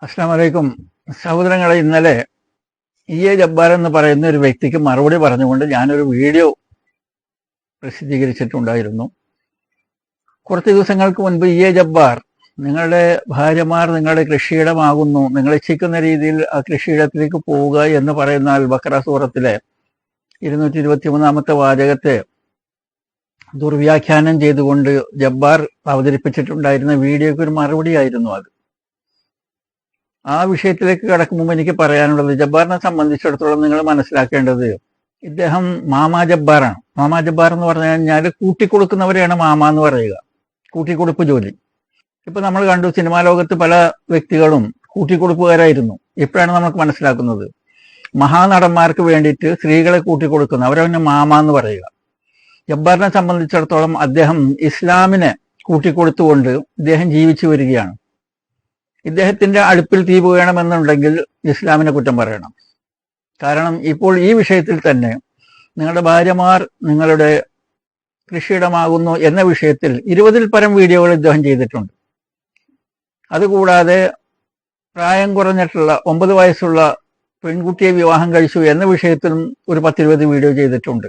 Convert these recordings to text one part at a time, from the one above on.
അസ്സലാമു അലൈക്കും. സഹോദരങ്ങളെ, ഇന്നലെ ജബ്ബാർ എന്ന് പറയുന്ന ഒരു വ്യക്തിക്ക് മറുപടി പറഞ്ഞുകൊണ്ട് ഞാനൊരു വീഡിയോ പ്രസിദ്ധീകരിച്ചിട്ടുണ്ടായിരുന്നു. കുറച്ച് ദിവസങ്ങൾക്ക് മുൻപ് ജബ്ബാർ, നിങ്ങളുടെ ഭാര്യമാർ നിങ്ങളുടെ കൃഷിയിടമാകുന്നു, നിങ്ങൾ ഇച്ഛിക്കുന്ന രീതിയിൽ ആ കൃഷിയിടത്തിലേക്ക് പോവുക എന്ന് പറയുന്ന അൽ ബഖറ സൂറത്തിലെ 223-ാമത്തെ വാചകത്തെ ദുർവ്യാഖ്യാനം ചെയ്തുകൊണ്ട് ജബ്ബാർ അവതരിപ്പിച്ചിട്ടുണ്ടായിരുന്ന വീഡിയോയ്ക്ക് ഒരു മറുപടിയായിരുന്നു അത്. ആ വിഷയത്തിലേക്ക് കടക്കും മുമ്പ് എനിക്ക് പറയാനുള്ളത്, ജബ്ബാറിനെ സംബന്ധിച്ചിടത്തോളം നിങ്ങൾ മനസ്സിലാക്കേണ്ടത്, ഇദ്ദേഹം മാമാ ജബ്ബാറാണ്. മാമാ ജബ്ബാർ എന്ന് പറഞ്ഞു കഴിഞ്ഞാൽ കൂട്ടിക്കൊടുക്കുന്നവരെയാണ് മാമ എന്ന് പറയുക, കൂട്ടിക്കൊടുപ്പ് ജോലി. ഇപ്പൊ നമ്മൾ കണ്ടു, സിനിമാ ലോകത്ത് പല വ്യക്തികളും കൂട്ടിക്കൊടുപ്പുകാരായിരുന്നു. ഇപ്പോഴാണ് നമുക്ക് മനസ്സിലാക്കുന്നത് മഹാനടന്മാർക്ക് വേണ്ടിയിട്ട് സ്ത്രീകളെ കൂട്ടിക്കൊടുക്കുന്ന അവരവന് മാമ എന്ന് പറയുക. ജബ്ബാറിനെ സംബന്ധിച്ചിടത്തോളം അദ്ദേഹം ഇസ്ലാമിനെ കൂട്ടിക്കൊടുത്തുകൊണ്ട് ഇദ്ദേഹം ജീവിച്ചു വരികയാണ്. ഇദ്ദേഹത്തിന്റെ അടുപ്പിൽ തീ വീഴണമെന്നുണ്ടെങ്കിൽ ഇസ്ലാമിനെ കുറ്റം പറയണം. കാരണം ഇപ്പോൾ ഈ വിഷയത്തിൽ തന്നെ നിങ്ങളുടെ ഭാര്യമാർ നിങ്ങളുടെ കൃഷിയിടമാകുന്നു എന്ന വിഷയത്തിൽ 20-ൽ പരം വീഡിയോകൾ ഇദ്ദേഹം ചെയ്തിട്ടുണ്ട്. അതുകൂടാതെ പ്രായം കുറഞ്ഞിട്ടുള്ള 9 വയസ്സുള്ള പെൺകുട്ടിയെ വിവാഹം കഴിച്ചു എന്ന വിഷയത്തിലും ഒരു 10-20 വീഡിയോ ചെയ്തിട്ടുണ്ട്.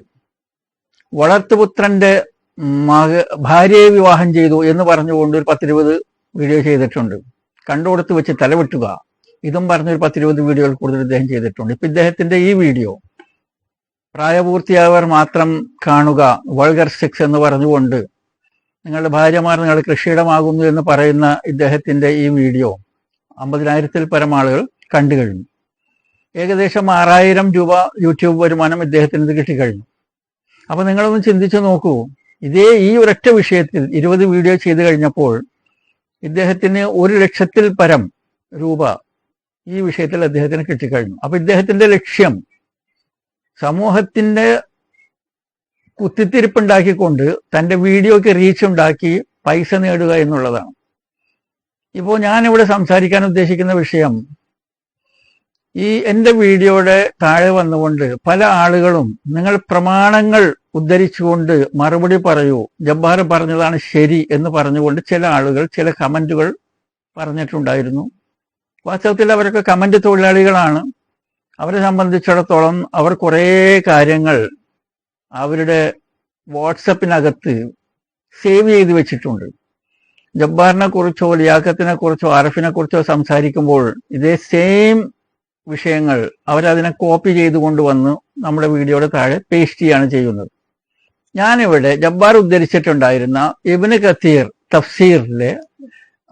വളർത്തുപുത്രന്റെ ഭാര്യയെ വിവാഹം ചെയ്തു എന്ന് പറഞ്ഞുകൊണ്ട് ഒരു 10-20 വീഡിയോ ചെയ്തിട്ടുണ്ട്. കണ്ടുകൊടുത്ത് വെച്ച് തലവെട്ടുക, ഇതും പറഞ്ഞൊരു 10-20 വീഡിയോകൾ കൂടുതൽ ഇദ്ദേഹം ചെയ്തിട്ടുണ്ട്. ഇപ്പൊ ഇദ്ദേഹത്തിന്റെ ഈ വീഡിയോ പ്രായപൂർത്തിയായവർ മാത്രം കാണുക, വൾഗർ സെക്സ് എന്ന് പറഞ്ഞുകൊണ്ട് നിങ്ങളുടെ ഭാര്യമാർ നിങ്ങളുടെ കൃഷിയിടമാകുന്നു എന്ന് പറയുന്ന ഇദ്ദേഹത്തിന്റെ ഈ വീഡിയോ 50,000-ൽ പരം ആളുകൾ കണ്ടു കഴിഞ്ഞു. ഏകദേശം 6,000 രൂപ യൂട്യൂബ് വരുമാനം ഇദ്ദേഹത്തിന് ഇത് കിട്ടിക്കഴിഞ്ഞു. അപ്പൊ നിങ്ങളൊന്ന് ചിന്തിച്ചു നോക്കൂ, ഈ ഒരൊറ്റ വിഷയത്തിൽ 20 വീഡിയോ ചെയ്തു കഴിഞ്ഞപ്പോൾ ഇദ്ദേഹത്തിന് 1,00,000-ൽ പരം രൂപ ഈ വിഷയത്തിൽ അദ്ദേഹത്തിന് കിട്ടിക്കഴിഞ്ഞു. അപ്പൊ ഇദ്ദേഹത്തിന്റെ ലക്ഷ്യം സമൂഹത്തിന്റെ കുത്തിത്തിരിപ്പുണ്ടാക്കിക്കൊണ്ട് തന്റെ വീഡിയോക്ക് റീച്ച് ഉണ്ടാക്കി പൈസ നേടുക എന്നുള്ളതാണ്. ഇപ്പോൾ ഞാനിവിടെ സംസാരിക്കാൻ ഉദ്ദേശിക്കുന്ന വിഷയം, എന്റെ വീഡിയോയുടെ താഴെ വന്നുകൊണ്ട് പല ആളുകളും നിങ്ങൾ പ്രമാണങ്ങൾ ഉദ്ധരിച്ചുകൊണ്ട് മറുപടി പറയൂ, ജബ്ബാർ പറഞ്ഞതാണ് ശരി എന്ന് പറഞ്ഞുകൊണ്ട് ചില ആളുകൾ ചില കമന്റുകൾ പറഞ്ഞിട്ടുണ്ടായിരുന്നു. വാസ്തവത്തിൽ അവരൊക്കെ കമന്റ് തൊഴിലാളികളാണ്. അവരെ സംബന്ധിച്ചിടത്തോളം അവർ കുറേ കാര്യങ്ങൾ അവരുടെ വാട്സപ്പിനകത്ത് സേവ് ചെയ്ത് വെച്ചിട്ടുണ്ട്. ജബ്ബാറിനെ കുറിച്ചോ ലിയാഖത്തിനെ കുറിച്ചോ ആരിഫിനെ കുറിച്ചോ സംസാരിക്കുമ്പോൾ ഇതേ സെയിം വിഷയങ്ങൾ അവരതിനെ കോപ്പി ചെയ്ത് കൊണ്ടുവന്ന് നമ്മുടെ വീഡിയോയുടെ താഴെ പേസ്റ്റ് ചെയ്യാണ് ചെയ്യുന്നത്. ഞാനിവിടെ ജബ്ബാർ ഉദ്ധരിച്ചിട്ടുണ്ടായിരുന്ന ഇബ്നു കസീർ തഫ്സീറിലെ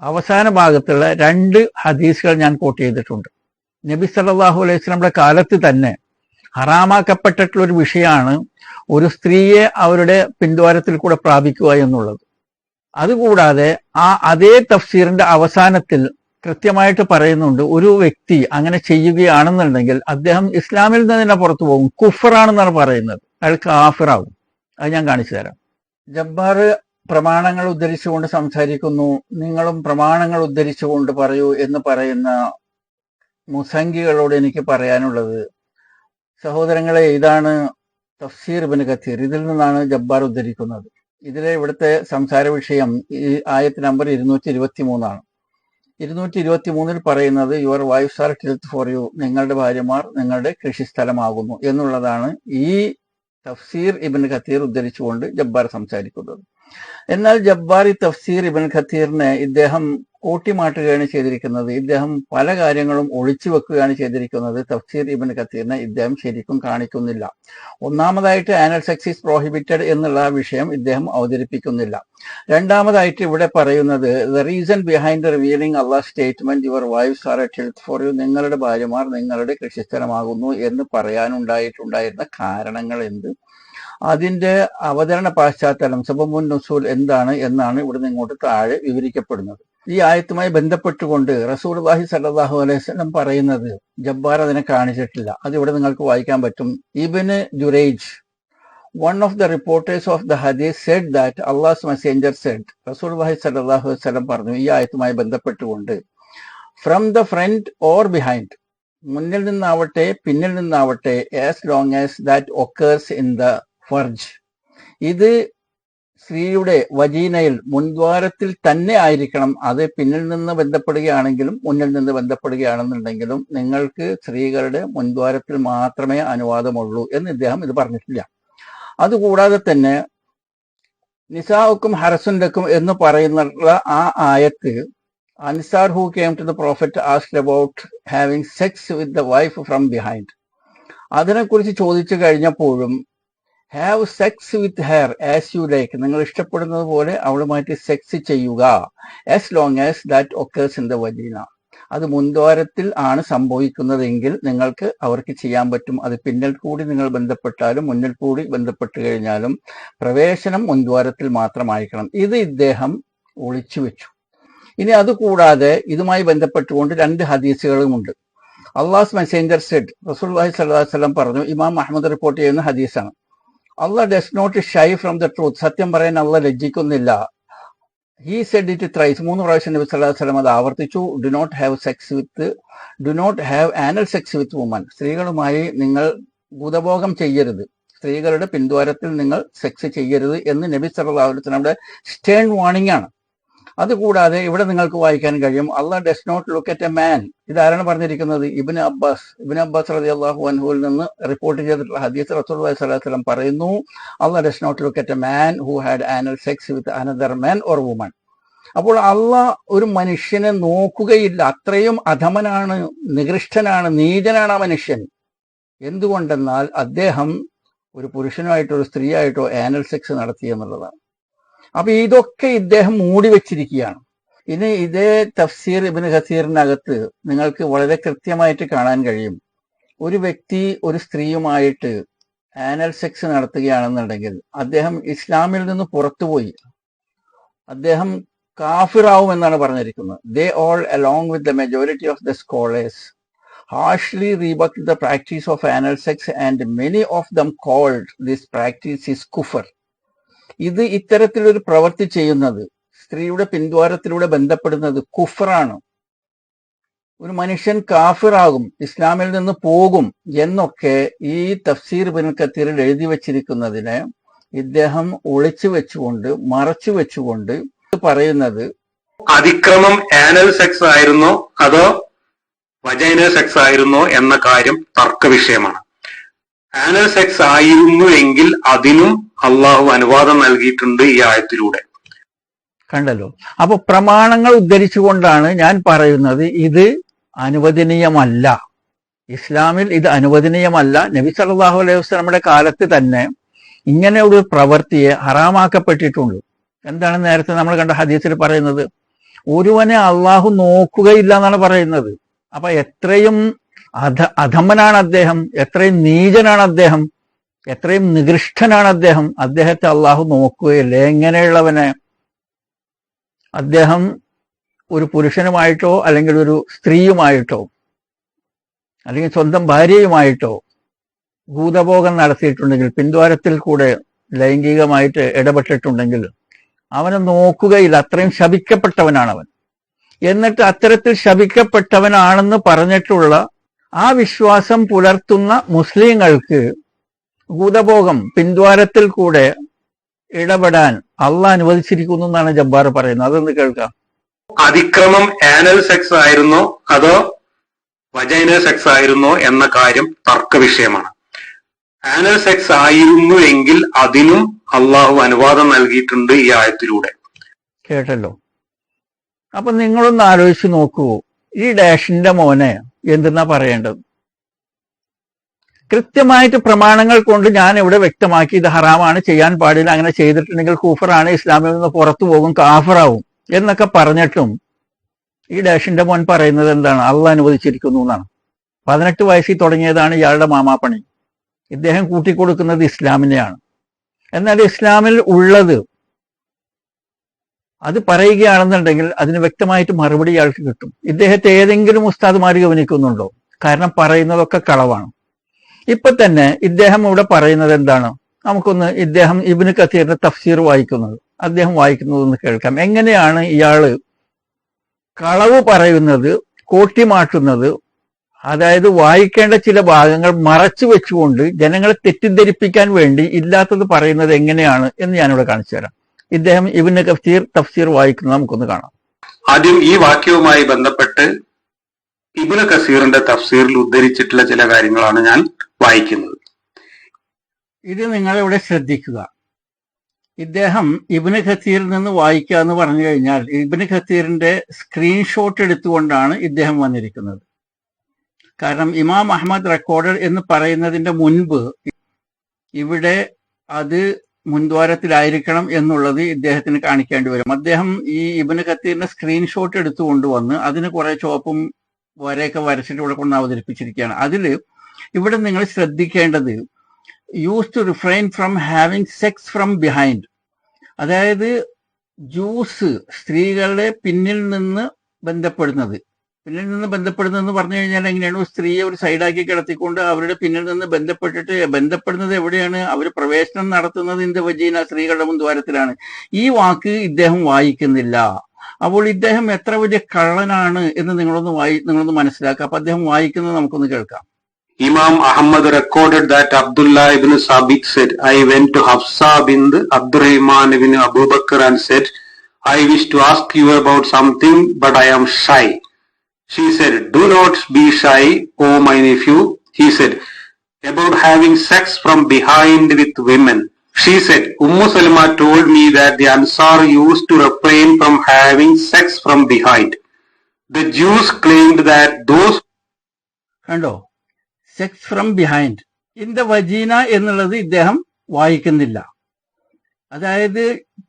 അവസാന ഭാഗത്തുള്ള 2 ഹദീസുകൾ ഞാൻ കോട്ട് ചെയ്തിട്ടുണ്ട്. നബി സല്ലല്ലാഹു അലൈഹി വസല്ലമയുടെ കാലത്ത് തന്നെ ഹറാമാക്കപ്പെട്ടിട്ടുള്ള ഒരു വിഷയമാണ് ഒരു സ്ത്രീയെ അവരുടെ പിൻദ്വാരത്തിൽ കൂടെ പ്രാപിക്കുക എന്നുള്ളത്. അതുകൂടാതെ അതേ തഫ്സീറിന്റെ അവസാനത്തിൽ കൃത്യമായിട്ട് പറയുന്നുണ്ട്, ഒരു വ്യക്തി അങ്ങനെ ചെയ്യുകയാണെന്നുണ്ടെങ്കിൽ അദ്ദേഹം ഇസ്ലാമിൽ നിന്ന് തന്നെ പുറത്തു പോകും, കുഫറാണെന്നാണ് പറയുന്നത്, അയാൾ കാഫിറാകും. അത് ഞാൻ കാണിച്ചു തരാം. ജബ്ബാർ പ്രമാണങ്ങൾ ഉദ്ധരിച്ചുകൊണ്ട് സംസാരിക്കുന്നു, നിങ്ങളും പ്രമാണങ്ങൾ ഉദ്ധരിച്ചുകൊണ്ട് പറയൂ എന്ന് പറയുന്ന മുസംഗികളോട് എനിക്ക് പറയാനുള്ളത്, സഹോദരങ്ങളെ, ഇതാണ് തഫ്സീർ ഇബ്നു കസീർ. ഇതിൽ നിന്നാണ് ജബ്ബാർ ഉദ്ധരിക്കുന്നത്. ഇതിലെ ഇവിടുത്തെ സംസാര വിഷയം ഈ ആയത്ത് നമ്പർ 223 223-ൽ പറയുന്നത് your wives are tilth for you, നിങ്ങളുടെ ഭാര്യമാർ നിങ്ങളുടെ കൃഷിസ്ഥലമാകുന്നു എന്നുള്ളതാണ് ഈ തഫ്സീർ ഇബ്നു കസീർ ഉദ്ധരിച്ചുകൊണ്ട് ജബ്ബാർ സംസാരിക്കുന്നത്. എന്നാൽ ജബ്ബാർ ഈ തഫ്സീർ ഇബ്നു കസീറിനെ ഇദ്ദേഹം കൂട്ടിമാട്ടുകയാണ് ചെയ്തിരിക്കുന്നത്. ഇദ്ദേഹം പല കാര്യങ്ങളും ഒളിച്ചു വെക്കുകയാണ് ചെയ്തിരിക്കുന്നത്. തഫ്സീർ ഇബ്നു കസീറിനെ ഇദ്ദേഹം ശരിക്കും കാണിക്കുന്നില്ല. ഒന്നാമതായിട്ട് ആനൽ സെക്സ് ഈസ് പ്രോഹിബിറ്റഡ് എന്നുള്ള വിഷയം ഇദ്ദേഹം അവതരിപ്പിക്കുന്നില്ല. രണ്ടാമതായിട്ട് ഇവിടെ പറയുന്നത് the reason behind revealing Allah statement your wives are a tilth for you, നിങ്ങളുടെ ഭാര്യമാർ നിങ്ങളുടെ കൃഷിസ്ഥലമാകുന്നു എന്ന് പറയാനുണ്ടായിരുന്ന കാരണങ്ങൾ എന്ത്, അതിന്റെ അവതരണ പശ്ചാത്തലം സബബുൻ നുസൂൽ എന്താണ് എന്നാണ് ഇവിടുന്ന് ഇങ്ങോട്ട് താഴെ വിവരിക്കപ്പെടുന്നത്. ഈ ആയത്തുമായി ബന്ധപ്പെട്ടുകൊണ്ട് റസൂലുള്ളാഹി സ്വല്ലല്ലാഹു അലൈഹി വസല്ലം പറയുന്നത് ജബ്ബാർ അതിനെ കാണിച്ചിട്ടില്ല. അത് ഇവിടെ നിങ്ങൾക്ക് വായിക്കാൻ പറ്റും. Ibnu Juraij, one of the reporters of the hadith, said that Allah's messenger said, റസൂലുള്ളാഹി സ്വല്ലല്ലാഹു അലൈഹി വസല്ലം പറഞ്ഞു ഈ ആയത്തുമായി ബന്ധപ്പെട്ടുകൊണ്ട്, from the front or behind, മുന്നിൽ നിന്നാവട്ടെ പിന്നിൽ നിന്നാവട്ടെ, as long as that occurs in the farj, ഇത് സ്ത്രീയുടെ വജീനയിൽ മുൻദ്വാരത്തിൽ തന്നെ ആയിരിക്കണം. അത് പിന്നിൽ നിന്ന് ബന്ധപ്പെടുകയാണെങ്കിലും മുന്നിൽ നിന്ന് ബന്ധപ്പെടുകയാണെന്നുണ്ടെങ്കിലും നിങ്ങൾക്ക് സ്ത്രീകളുടെ മുൻദ്വാരത്തിൽ മാത്രമേ അനുവാദമുള്ളൂ എന്ന് ഇദ്ദേഹം ഇത് പറഞ്ഞിട്ടില്ല. അതുകൂടാതെ തന്നെ നിസാഉക്കും ഹറസുൻലക്കും എന്ന് പറയുന്ന ആ ആയത്ത് Ansar who came to the prophet asked about having sex with the wife from behind, അതിനെക്കുറിച്ച് ചോദിച്ചു കഴിഞ്ഞപ്പോഴും have sex with her as you like, നിങ്ങൾ ഇഷ്ടപ്പെടുന്നത് പോലെ അവളുമായിട്ട് സെക്സ് ചെയ്യുക, as long as that occurs in the vagina, അത് മുൻദ്വാരത്തിൽ ആണ് സംഭവിക്കുന്നതെങ്കിൽ നിങ്ങൾക്ക് അവർക്ക് ചെയ്യാൻ പറ്റും. അത് പിന്നിൽ കൂടി നിങ്ങൾ ബന്ധപ്പെട്ടാലും മുന്നിൽ കൂടി ബന്ധപ്പെട്ട് കഴിഞ്ഞാലും പ്രവേശനം മുൻദ്വാരത്തിൽ മാത്രമായിരിക്കണം. ഇത് ഇദ്ദേഹം ഒളിച്ചു വെച്ചു. ഇനി അതുകൂടാതെ ഇതുമായി ബന്ധപ്പെട്ടുകൊണ്ട് 2 ഹദീസുകളുമുണ്ട്. അള്ളാഹ്സ് മെസ്സേഞ്ചർ സെഡ്, റസൂലുള്ളാഹി സ്വല്ലല്ലാഹു അലൈഹി വസല്ലം പറഞ്ഞു, ഇമാം അഹ്മദ് റിപ്പോർട്ട് ചെയ്യുന്ന ഹദീസാണ്, Allah does not shy from the truth, സത്യം പറയാൻ അള്ളാഹ് ലജ്ജിക്കുന്നില്ല. ഹി സെഡ് ഇറ്റ് ത്രൈസ്, 3 പ്രാവശ്യം നബി സല്ലല്ലാഹു അലൈഹി വസല്ലം അത് ആവർത്തിച്ചു. Do not have anal sex with woman, സ്ത്രീകളുമായി നിങ്ങൾ ഭൂതഭോഗം ചെയ്യരുത്, സ്ത്രീകളുടെ പിൻദ്വാരത്തിൽ നിങ്ങൾ സെക്സ് ചെയ്യരുത് എന്ന് നബി സല്ലല്ലാഹു അലൈഹി വസല്ലമയുടെ സ്റ്റേൺ വാർണിംഗ് ആണ്. അതുകൂടാതെ ഇവിടെ നിങ്ങൾക്ക് വായിക്കാൻ കഴിയും, Allah does not look at a man. ഇതാരാണ് പറഞ്ഞിരിക്കുന്നത്? ഇബ്നു അബ്ബാസ് റളിയല്ലാഹു അൻഹുവിൽ നിന്ന് റിപ്പോർട്ട് ചെയ്തിട്ടുള്ള ഹദീസ് റസൂലുള്ളാഹി സ്വല്ലല്ലാഹു അലൈഹി വസല്ലം പറയുന്നു, Allah does not look at a man who had anal sex with another man or woman. അപ്പോൾ അള്ളാഹ് ഒരു മനുഷ്യനെ നോക്കുകയില്ല, അത്രയും അധമനാണ്, നികൃഷ്ടനാണ്, നീചനാണ് ആ മനുഷ്യൻ. എന്തുകൊണ്ടെന്നാൽ അദ്ദേഹം ഒരു പുരുഷനായിട്ടോ ഒരു സ്ത്രീയായിട്ടോ ആനൽ സെക്സ് നടത്തി എന്നുള്ളതാണ്. അപ്പൊ ഇതൊക്കെ ഇദ്ദേഹം മൂടി വെച്ചിരിക്കുകയാണ്. ഇനി ഇതേ തഫ്സീർ ഇബ്നു കസീറിനകത്ത് നിങ്ങൾക്ക് വളരെ കൃത്യമായിട്ട് കാണാൻ കഴിയും, ഒരു വ്യക്തി ഒരു സ്ത്രീയുമായിട്ട് ആനൽ സെക്സ് നടത്തുകയാണെന്നുണ്ടെങ്കിൽ അദ്ദേഹം ഇസ്ലാമിൽ നിന്ന് പുറത്തുപോയി, അദ്ദേഹം കാഫിറാവും എന്നാണ് പറഞ്ഞിരിക്കുന്നത്. They all along with the majority of the scholars harshly rebuked the practice of anal sex and many of them called this practice is kufr. ഇത് ഇത്തരത്തിലൊരു പ്രവൃത്തി ചെയ്യുന്നത്, സ്ത്രീയുടെ പിൻദ്വാരത്തിലൂടെ ബന്ധപ്പെടുന്നത് കുഫറാണ്, ഒരു മനുഷ്യൻ കാഫിറാകും, ഇസ്ലാമിൽ നിന്ന് പോകും എന്നൊക്കെ ഈ തഫ്സീർ ഇബ്നു കത്തീറിൽ എഴുതി വച്ചിരിക്കുന്നതിനെ ഇദ്ദേഹം ഒളിച്ചു വെച്ചുകൊണ്ട് മറച്ചു വെച്ചുകൊണ്ട് പറയുന്നത് അതിക്രമം ആനൽ സെക്സ് ആയിരുന്നോ അതോ വജൈനൽ സെക്സ് ആയിരുന്നോ എന്ന കാര്യം തർക്ക വിഷയമാണ്. ആനൽ സെക്സ് ആയിരുന്നു എങ്കിൽ അതിനും അള്ളാഹു അനുവാദം നൽകിയിട്ടുണ്ട് ഈ ആയത്തിലൂടെ. കണ്ടല്ലോ. അപ്പൊ പ്രമാണങ്ങൾ ഉദ്ധരിച്ചുകൊണ്ടാണ് ഞാൻ പറയുന്നത് ഇത് അനുവദനീയമല്ല, ഇസ്ലാമിൽ ഇത് അനുവദനീയമല്ല. നബി സല്ലല്ലാഹു അലൈഹി വസല്ലമയുടെ കാലത്ത് തന്നെ ഇങ്ങനെ ഒരു പ്രവൃത്തിയെ ഹറാമാക്കപ്പെട്ടിട്ടുണ്ട്. എന്താണ് നേരത്തെ നമ്മൾ കണ്ട ഹദീസിൽ പറയുന്നത്? ഒരുവനെ അള്ളാഹു നോക്കുകയില്ല എന്നാണ് പറയുന്നത്. അപ്പൊ എത്രയും അധമനാണ് അദ്ദേഹം, എത്രയും നീചനാണ് അദ്ദേഹം, എത്രയും നികൃഷ്ടനാണ് അദ്ദേഹം. അദ്ദേഹത്തെ അള്ളാഹു നോക്കുകയില്ല. എങ്ങനെയുള്ളവനെ? അദ്ദേഹം ഒരു പുരുഷനുമായിട്ടോ അല്ലെങ്കിൽ ഒരു സ്ത്രീയുമായിട്ടോ അല്ലെങ്കിൽ സ്വന്തം ഭാര്യയുമായിട്ടോ ഭൂതഭോഗം നടത്തിയിട്ടുണ്ടെങ്കിൽ, പിൻദ്വാരത്തിൽ കൂടെ ലൈംഗികമായിട്ട് ഇടപെട്ടിട്ടുണ്ടെങ്കിൽ അവനെ നോക്കുകയില്ല. അത്രയും ശപിക്കപ്പെട്ടവനാണവൻ. എന്നിട്ട് അത്തരത്തിൽ ശപിക്കപ്പെട്ടവനാണെന്ന് പറഞ്ഞിട്ടുള്ള ആ വിശ്വാസം പുലർത്തുന്ന മുസ്ലിങ്ങൾക്ക് ഭൂതഭോഗം പിൻദ്വാരത്തിൽ കൂടെ ഇടപെടാൻ അള്ളാഹ് അനുവദിച്ചിരിക്കുന്നു എന്നാണ് ജബ്ബാർ പറയുന്നത്. അതൊന്ന് കേൾക്കാം. അതിക്രമം ആനൽ സെക്സ് ആയിരുന്നോ അതോ വജൈനൽ സെക്സ് ആയിരുന്നോ എന്ന കാര്യം തർക്ക വിഷയമാണ്. ആനൽ സെക്സ് ആയിരുന്നു എങ്കിൽ അതിനും അള്ളാഹു അനുവാദം നൽകിയിട്ടുണ്ട് ഈ ആയത്തിലൂടെ. കേട്ടല്ലോ. അപ്പൊ നിങ്ങളൊന്ന് ആലോചിച്ച് നോക്കൂ, ഈ ഡാഷിന്റെ മോനെ എന്തെന്നാ പറയേണ്ടത്? കൃത്യമായിട്ട് പ്രമാണങ്ങൾ കൊണ്ട് ഞാൻ ഇവിടെ വ്യക്തമാക്കി ഇത് ഹറാമാണ്, ചെയ്യാൻ പാടില്ല, അങ്ങനെ ചെയ്തിട്ടുണ്ടെങ്കിൽ കൂഫറാണ്, ഇസ്ലാമിൽ നിന്ന് പുറത്തു പോകും, കാഫറാവും എന്നൊക്കെ പറഞ്ഞിട്ടും ഈ ഡാഷിന്റെ മോൻ പറയുന്നത് എന്താണ്? അള്ളാഹ് അനുവദിച്ചിരിക്കുന്നു എന്നാണ്. 18 വയസ്സിൽ തുടങ്ങിയതാണ് ഇയാളുടെ മാമാപ്പണി. ഇദ്ദേഹം കൂട്ടിക്കൊടുക്കുന്നത് ഇസ്ലാമിനെയാണ്. എന്നാൽ ഇസ്ലാമിൽ ഉള്ളത് അത് പറയുകയാണെന്നുണ്ടെങ്കിൽ അതിന് വ്യക്തമായിട്ട് മറുപടി ഇയാൾക്ക് കിട്ടും. ഇദ്ദേഹത്തെ ഏതെങ്കിലും ഉസ്താദുമാർ ഗവനിക്കുന്നുണ്ടോ? കാരണം പറയുന്നതൊക്കെ കളവാണ്. ഇപ്പൊ തന്നെ ഇദ്ദേഹം ഇവിടെ പറയുന്നത് എന്താണ്? നമുക്കൊന്ന് ഇദ്ദേഹം ഇബ്നു കസീറിന്റെ തഫ്സീർ വായിക്കുന്നത്, അദ്ദേഹം വായിക്കുന്നതൊന്ന് കേൾക്കാം. എങ്ങനെയാണ് ഇയാള് കളവ് പറയുന്നത്, കോട്ടിമാട്ടുന്നത്, അതായത് വായിക്കേണ്ട ചില ഭാഗങ്ങൾ മറച്ചു വെച്ചുകൊണ്ട് ജനങ്ങളെ തെറ്റിദ്ധരിപ്പിക്കാൻ വേണ്ടി ഇല്ലാത്തത് പറയുന്നത് എങ്ങനെയാണ് എന്ന് ഞാനിവിടെ കാണിച്ചു തരാം. ഇദ്ദേഹം ഇബ്നു കസീർ തഫ്സീർ വായിക്കുന്നത് നമുക്കൊന്ന് കാണാം. ആദ്യം ഈ വാക്യവുമായി ബന്ധപ്പെട്ട് ഇബ്നു കസീറിന്റെ തഫ്സീറിൽ ഉദ്ധരിച്ചിട്ടുള്ള ചില കാര്യങ്ങളാണ് ഞാൻ വായിക്കുന്നത്. ഇത് നിങ്ങളിവിടെ ശ്രദ്ധിക്കുക. ഇദ്ദേഹം ഇബ്നു കസീറിൽ നിന്ന് വായിക്കുക എന്ന് പറഞ്ഞു കഴിഞ്ഞാൽ ഇബ്നു കസീറിന്റെ സ്ക്രീൻഷോട്ട് എടുത്തുകൊണ്ടാണ് ഇദ്ദേഹം വന്നിരിക്കുന്നത്. കാരണം ഇമാം അഹ്മദ് റെക്കോർഡർ എന്ന് പറയുന്നതിന്റെ മുൻപ് ഇവിടെ അത് മുൻദ്വാരത്തിലായിരിക്കണം എന്നുള്ളത് ഇദ്ദേഹത്തിന് കാണിക്കേണ്ടി വരും. അദ്ദേഹം ഈ ഇബ്നു കസീറിന്റെ സ്ക്രീൻഷോട്ട് എടുത്തുകൊണ്ടുവന്ന് അതിന് കുറെ ചുവപ്പും വരെയൊക്കെ വരച്ചിട്ട് ഇവിടെ കൊണ്ട് അവതരിപ്പിച്ചിരിക്കുകയാണ്. അതിൽ ഇവിടെ നിങ്ങൾ ശ്രദ്ധിക്കേണ്ടത് used to refrain from having sex from behind, അതായത് ജ്യൂസ് സ്ത്രീകളുടെ പിന്നിൽ നിന്ന് ബന്ധപ്പെടുന്നത് എന്ന് പറഞ്ഞു കഴിഞ്ഞാൽ എങ്ങനെയാണ്? സ്ത്രീയെ ഒരു സൈഡാക്കി കിടത്തിക്കൊണ്ട് അവരുടെ പിന്നിൽ നിന്ന് ബന്ധപ്പെടുന്നത് എവിടെയാണ്? അവർ പ്രവേശനം നടത്തുന്നത് ഇന്ത വജീന, സ്ത്രീകളുടെ മുൻദ്വാരത്തിലാണ്. ഈ വാക്ക് ഇദ്ദേഹം വായിക്കുന്നില്ല. അപ്പോൾ ഇദ്ദേഹം എത്ര വലിയ കള്ളനാണ് എന്ന് നിങ്ങളൊന്ന് മനസ്സിലാക്കുക. അപ്പൊ അദ്ദേഹം വായിക്കുന്നത് നമുക്കൊന്ന് കേൾക്കാം. Imam Ahmad recorded that Abdullah ibn Sabit said, I went to Hafsa bint Abdurrahman ibn Abu Bakr and said, I wish to ask you about something, but I am shy. She said, do not be shy, O my nephew. He said, about having sex from behind with women. She said, Salma told me that the Ansar used to refrain from having sex from behind. The Jews claimed that those... കണ്ടോ? Sex from behind, in the വജീന എന്നുള്ളത് ഇദ്ദേഹം വായിക്കുന്നില്ല. അതായത്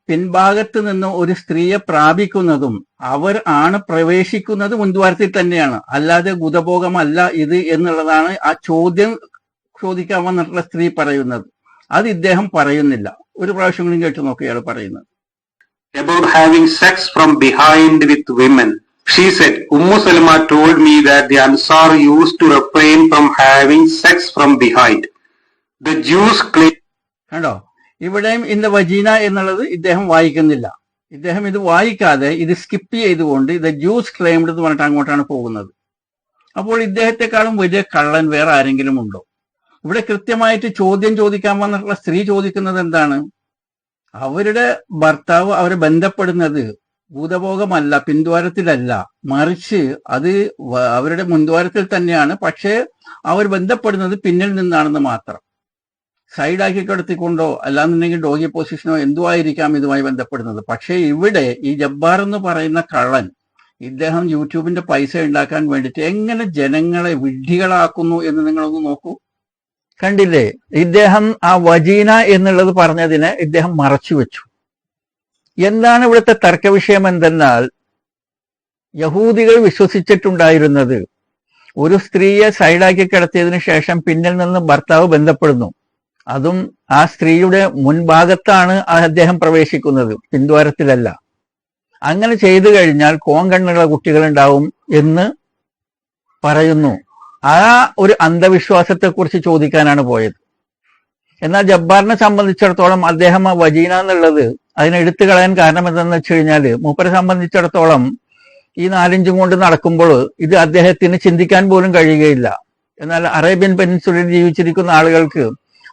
പിൻഭാഗത്ത് നിന്ന് ഒരു സ്ത്രീയെ പ്രാപിക്കുന്നതും അവർ ആണ് പ്രവേശിക്കുന്നത് മുൻദ്വാരത്തിൽ തന്നെയാണ്, അല്ലാതെ ഗുദഭോഗമല്ല ഇത് എന്നുള്ളതാണ് ആ ചോദിക്കാൻ വന്നിട്ടുള്ള സ്ത്രീ പറയുന്നത്. അത് ഇദ്ദേഹം പറയുന്നില്ല. ഒരു പ്രാവശ്യം കൂടി കേട്ട് നോക്കിയാണ് പറയുന്നത്. About having sex from behind with women. She said, Salma told me that the Ansar used to refrain from having sex from behind. The Jews claim... കണ്ടോ? ഇവിടെയും ഇൻ ദ വജീന എന്നുള്ളത് ഇദ്ദേഹം വായിക്കുന്നില്ല. ഇദ്ദേഹം ഇത് വായിക്കാതെ ഇത് സ്കിപ്പ് ചെയ്തുകൊണ്ട് ഇത് ജ്യൂസ് ക്ലെയിംഡ് എന്ന് പറഞ്ഞിട്ട് അങ്ങോട്ടാണ് പോകുന്നത്. അപ്പോൾ ഇദ്ദേഹത്തെക്കാളും വലിയ കള്ളൻ വേറെ ആരെങ്കിലും ഉണ്ടോ? ഇവിടെ കൃത്യമായിട്ട് ചോദ്യം ചോദിക്കാൻ വന്നിട്ടുള്ള സ്ത്രീ ചോദിക്കുന്നത് എന്താണ്? അവരുടെ ഭർത്താവ് അവരെ ബന്ധപ്പെടുന്നത് ഭൂതഭോഗമല്ല, പിൻദ്വാരത്തിലല്ല, മറിച്ച് അത് അവരുടെ മുൻദ്വാരത്തിൽ തന്നെയാണ്. പക്ഷേ അവർ ബന്ധപ്പെടുന്നത് പിന്നിൽ നിന്നാണെന്ന് മാത്രം. സൈഡാക്കി കിടത്തിക്കൊണ്ടോ അല്ലാന്നുണ്ടെങ്കിൽ ഡോഗി പൊസിഷനോ എന്തോ ആയിരിക്കാം ഇതുമായി ബന്ധപ്പെടുന്നത്. പക്ഷേ ഇവിടെ ഈ ജബ്ബാർ എന്ന് പറയുന്ന കള്ളൻ ഇദ്ദേഹം യൂട്യൂബിന്റെ പൈസ ഉണ്ടാക്കാൻ വേണ്ടിയിട്ട് എങ്ങനെ ജനങ്ങളെ വിഡ്ഢികളാക്കുന്നു എന്ന് നിങ്ങളൊന്ന് നോക്കൂ. കണ്ടില്ലേ? ഇദ്ദേഹം ആ വജീന എന്നുള്ളത് പറഞ്ഞതിനെ ഇദ്ദേഹം മറച്ചു വെച്ചു. എന്താണ് ഇവിടുത്തെ തർക്ക വിഷയം എന്തെന്നാൽ, യഹൂദികൾ വിശ്വസിച്ചിട്ടുണ്ടായിരുന്നത് ഒരു സ്ത്രീയെ സൈഡാക്കി കിടത്തിയതിനു ശേഷം പിന്നിൽ നിന്ന് ഭർത്താവ് ബന്ധപ്പെടുന്നു, അതും ആ സ്ത്രീയുടെ മുൻഭാഗത്താണ് അദ്ദേഹം പ്രവേശിക്കുന്നത്, പിൻദ്വാരത്തിലല്ല. അങ്ങനെ ചെയ്തു കഴിഞ്ഞാൽ കോങ്കണ്ണുള്ള കുട്ടികളുണ്ടാവും എന്ന് പറയുന്നു. ആ ഒരു അന്ധവിശ്വാസത്തെക്കുറിച്ച് ചോദിക്കാനാണ് പോയത്. എന്നാൽ ജബ്ബാറിനെ സംബന്ധിച്ചിടത്തോളം അദ്ദേഹം ആ വജീന എന്നുള്ളത് അതിനെ എടുത്തു കളയാൻ കാരണം എന്താണെന്ന് വെച്ച് കഴിഞ്ഞാല് മൂപ്പരെ സംബന്ധിച്ചിടത്തോളം ഈ 4 ഇഞ്ചും കൊണ്ട് നടക്കുമ്പോൾ ഇത് അദ്ദേഹത്തിന് ചിന്തിക്കാൻ പോലും കഴിയുകയില്ല. എന്നാൽ അറേബ്യൻ പെനിൻസുലയിൽ ജീവിച്ചിരിക്കുന്ന ആളുകൾക്ക്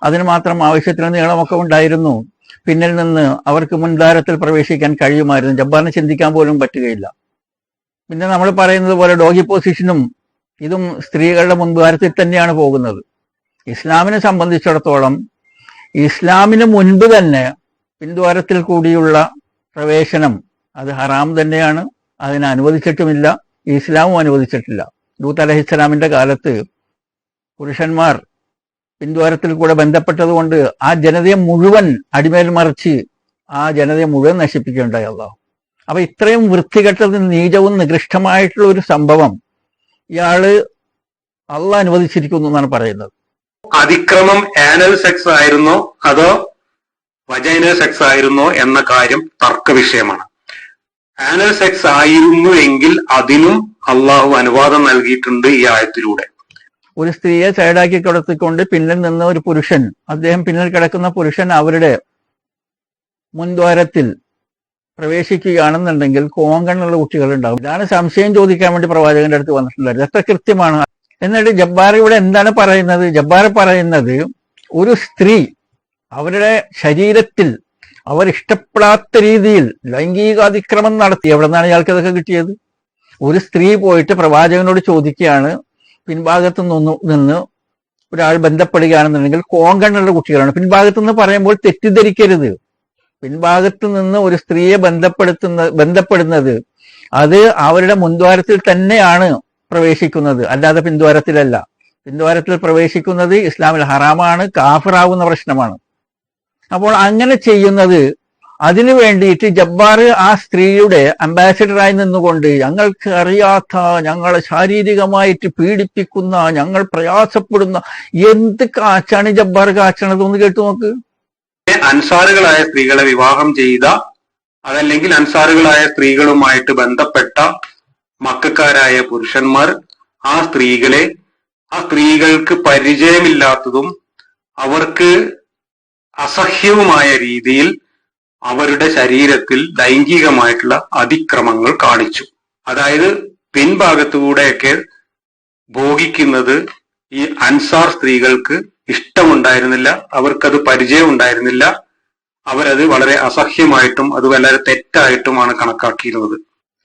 അതിന് മാത്രം ആവശ്യത്തിന് നീളമൊക്കെ ഉണ്ടായിരുന്നു. പിന്നിൽ നിന്ന് അവർക്ക് മുൻദ്വാരത്തിൽ പ്രവേശിക്കാൻ കഴിയുമായിരുന്നു. ജബ്ബാറിന് ചിന്തിക്കാൻ പോലും പറ്റുകയില്ല. പിന്നെ നമ്മൾ പറയുന്നത് പോലെ ഡോഗി പൊസിഷനും ഇതും സ്ത്രീകളുടെ മുൻദ്വാരത്തിൽ തന്നെയാണ് പോകുന്നത്. ഇസ്ലാമിനെ സംബന്ധിച്ചിടത്തോളം ഇസ്ലാമിന് മുൻപ് തന്നെ പിൻദ്വാരത്തിൽ കൂടിയുള്ള പ്രവേശനം അത് ഹറാം തന്നെയാണ്. അതിനെ അനുവദിച്ചിട്ടുമില്ല, ഇസ്ലാമും അനുവദിച്ചിട്ടില്ല. ലൂത്ത് അലൈഹിസ്സലാമിന്റെ കാലത്ത് പുരുഷന്മാർ പിൻദ്വാരത്തിൽ കൂടെ ബന്ധപ്പെട്ടതുകൊണ്ട് ആ ജനതയെ മുഴുവൻ അടിമേൽ മറിച്ച് ആ ജനതയെ മുഴുവൻ നശിപ്പിക്കുകയുണ്ടായി അല്ലാഹു. അപ്പൊ ഇത്രയും വൃത്തികെട്ടതും നീചവും നികൃഷ്ടമായിട്ടുള്ള ഒരു സംഭവം ഇയാള് അള്ളാഹ് അനുവദിച്ചിരിക്കുന്നു എന്നാണ് പറയുന്നത്. അതിക്രമം ആനൽ സെക്സ് ആയിരുന്നോ അതോ വജൈനൽ സെക്സ് ആയിരുന്നോ എന്ന കാര്യം തർക്ക വിഷയമാണ്. ആനൽ സെക്സ് ആയിരുന്നു എങ്കിൽ അതിനും അള്ളാഹു അനുവാദം നൽകിയിട്ടുണ്ട് ഈ ആയത്തിലൂടെ. ഒരു സ്ത്രീയെ സൈഡാക്കി കിടത്തിക്കൊണ്ട് പിന്നിൽ നിന്ന് ഒരു പുരുഷൻ, അദ്ദേഹം പിന്നിൽ കിടക്കുന്ന പുരുഷൻ അവരുടെ മുൻദ്വാരത്തിൽ പ്രവേശിക്കുകയാണെന്നുണ്ടെങ്കിൽ കോങ്കണ്ണുള്ള കുട്ടികൾ ഉണ്ടാവും. ഇതാണ് സംശയം ചോദിക്കാൻ വേണ്ടി പ്രവാചകന്റെ അടുത്ത് വന്നിട്ടുണ്ടായിരുന്നത്. എത്ര കൃത്യമാണ്. എന്നിട്ട് ജബ്ബാർ ഇവിടെ എന്താണ് പറയുന്നത്? ജബ്ബാർ പറയുന്നത് ഒരു സ്ത്രീ അവരുടെ ശരീരത്തിൽ അവർ ഇഷ്ടപ്പെടാത്ത രീതിയിൽ ലൈംഗിക അതിക്രമം നടത്തി. എവിടെ നിന്നാണ് ഇയാൾക്ക് ഇതൊക്കെ കിട്ടിയത്? ഒരു സ്ത്രീ പോയിട്ട് പ്രവാചകനോട് ചോദിക്കുകയാണ്, പിൻഭാഗത്ത് നിന്ന് ഒരാൾ ബന്ധപ്പെടുകയാണെന്നുണ്ടെങ്കിൽ കോങ്കണ്ണുള്ള കുട്ടികളാണ്. പിൻഭാഗത്ത് നിന്ന് പറയുമ്പോൾ തെറ്റിദ്ധരിക്കരുത്. പിൻഭാഗത്ത് നിന്ന് ഒരു സ്ത്രീയെ ബന്ധപ്പെടുന്നത് അത് അവരുടെ മുൻദ്വാരത്തിൽ തന്നെയാണ് പ്രവേശിക്കുന്നത്, അല്ലാതെ പിൻദ്വാരത്തിലല്ല. പിൻദ്വാരത്തിൽ പ്രവേശിക്കുന്നത് ഇസ്ലാമിൽ ഹറാമാണ്, കാഫിറാവുന്ന പ്രശ്നമാണ്. അപ്പോൾ അങ്ങനെ ചെയ്യുന്നത് അതിനു വേണ്ടിയിട്ട് ജബ്ബാർ ആ സ്ത്രീയുടെ അംബാസിഡറായി നിന്നുകൊണ്ട് ഞങ്ങൾക്ക് അറിയാത്ത, ഞങ്ങളെ ശാരീരികമായിട്ട് പീഡിപ്പിക്കുന്ന, ഞങ്ങൾ പ്രയാസപ്പെടുന്ന എന്ത് കാച്ചാണ് ജബ്ബാർ കാച്ചണത്? ഒന്ന് കേട്ടു നോക്ക്. അൻസാറുകളായ സ്ത്രീകളെ വിവാഹം ചെയ്ത, അതല്ലെങ്കിൽ അൻസാറുകളായ സ്ത്രീകളുമായിട്ട് ബന്ധപ്പെട്ട മക്കാരായ പുരുഷന്മാർ ആ സ്ത്രീകൾക്ക് പരിചയമില്ലാത്തതും അവർക്ക് അസഹ്യവുമായ രീതിയിൽ അവരുടെ ശരീരത്തിൽ ലൈംഗികമായിട്ടുള്ള അതിക്രമങ്ങൾ കാണിച്ചു. അതായത് പിൻഭാഗത്തുകൂടെയൊക്കെ ഭോഗിക്കുന്നത് ഈ അൻസാർ സ്ത്രീകൾക്ക് ഇഷ്ടമുണ്ടായിരുന്നില്ല, അവർക്കത് പരിചയം ഉണ്ടായിരുന്നില്ല. അവരത് വളരെ അസഹ്യമായിട്ടും അത് വളരെ തെറ്റായിട്ടുമാണ് കണക്കാക്കിയിരുന്നത്.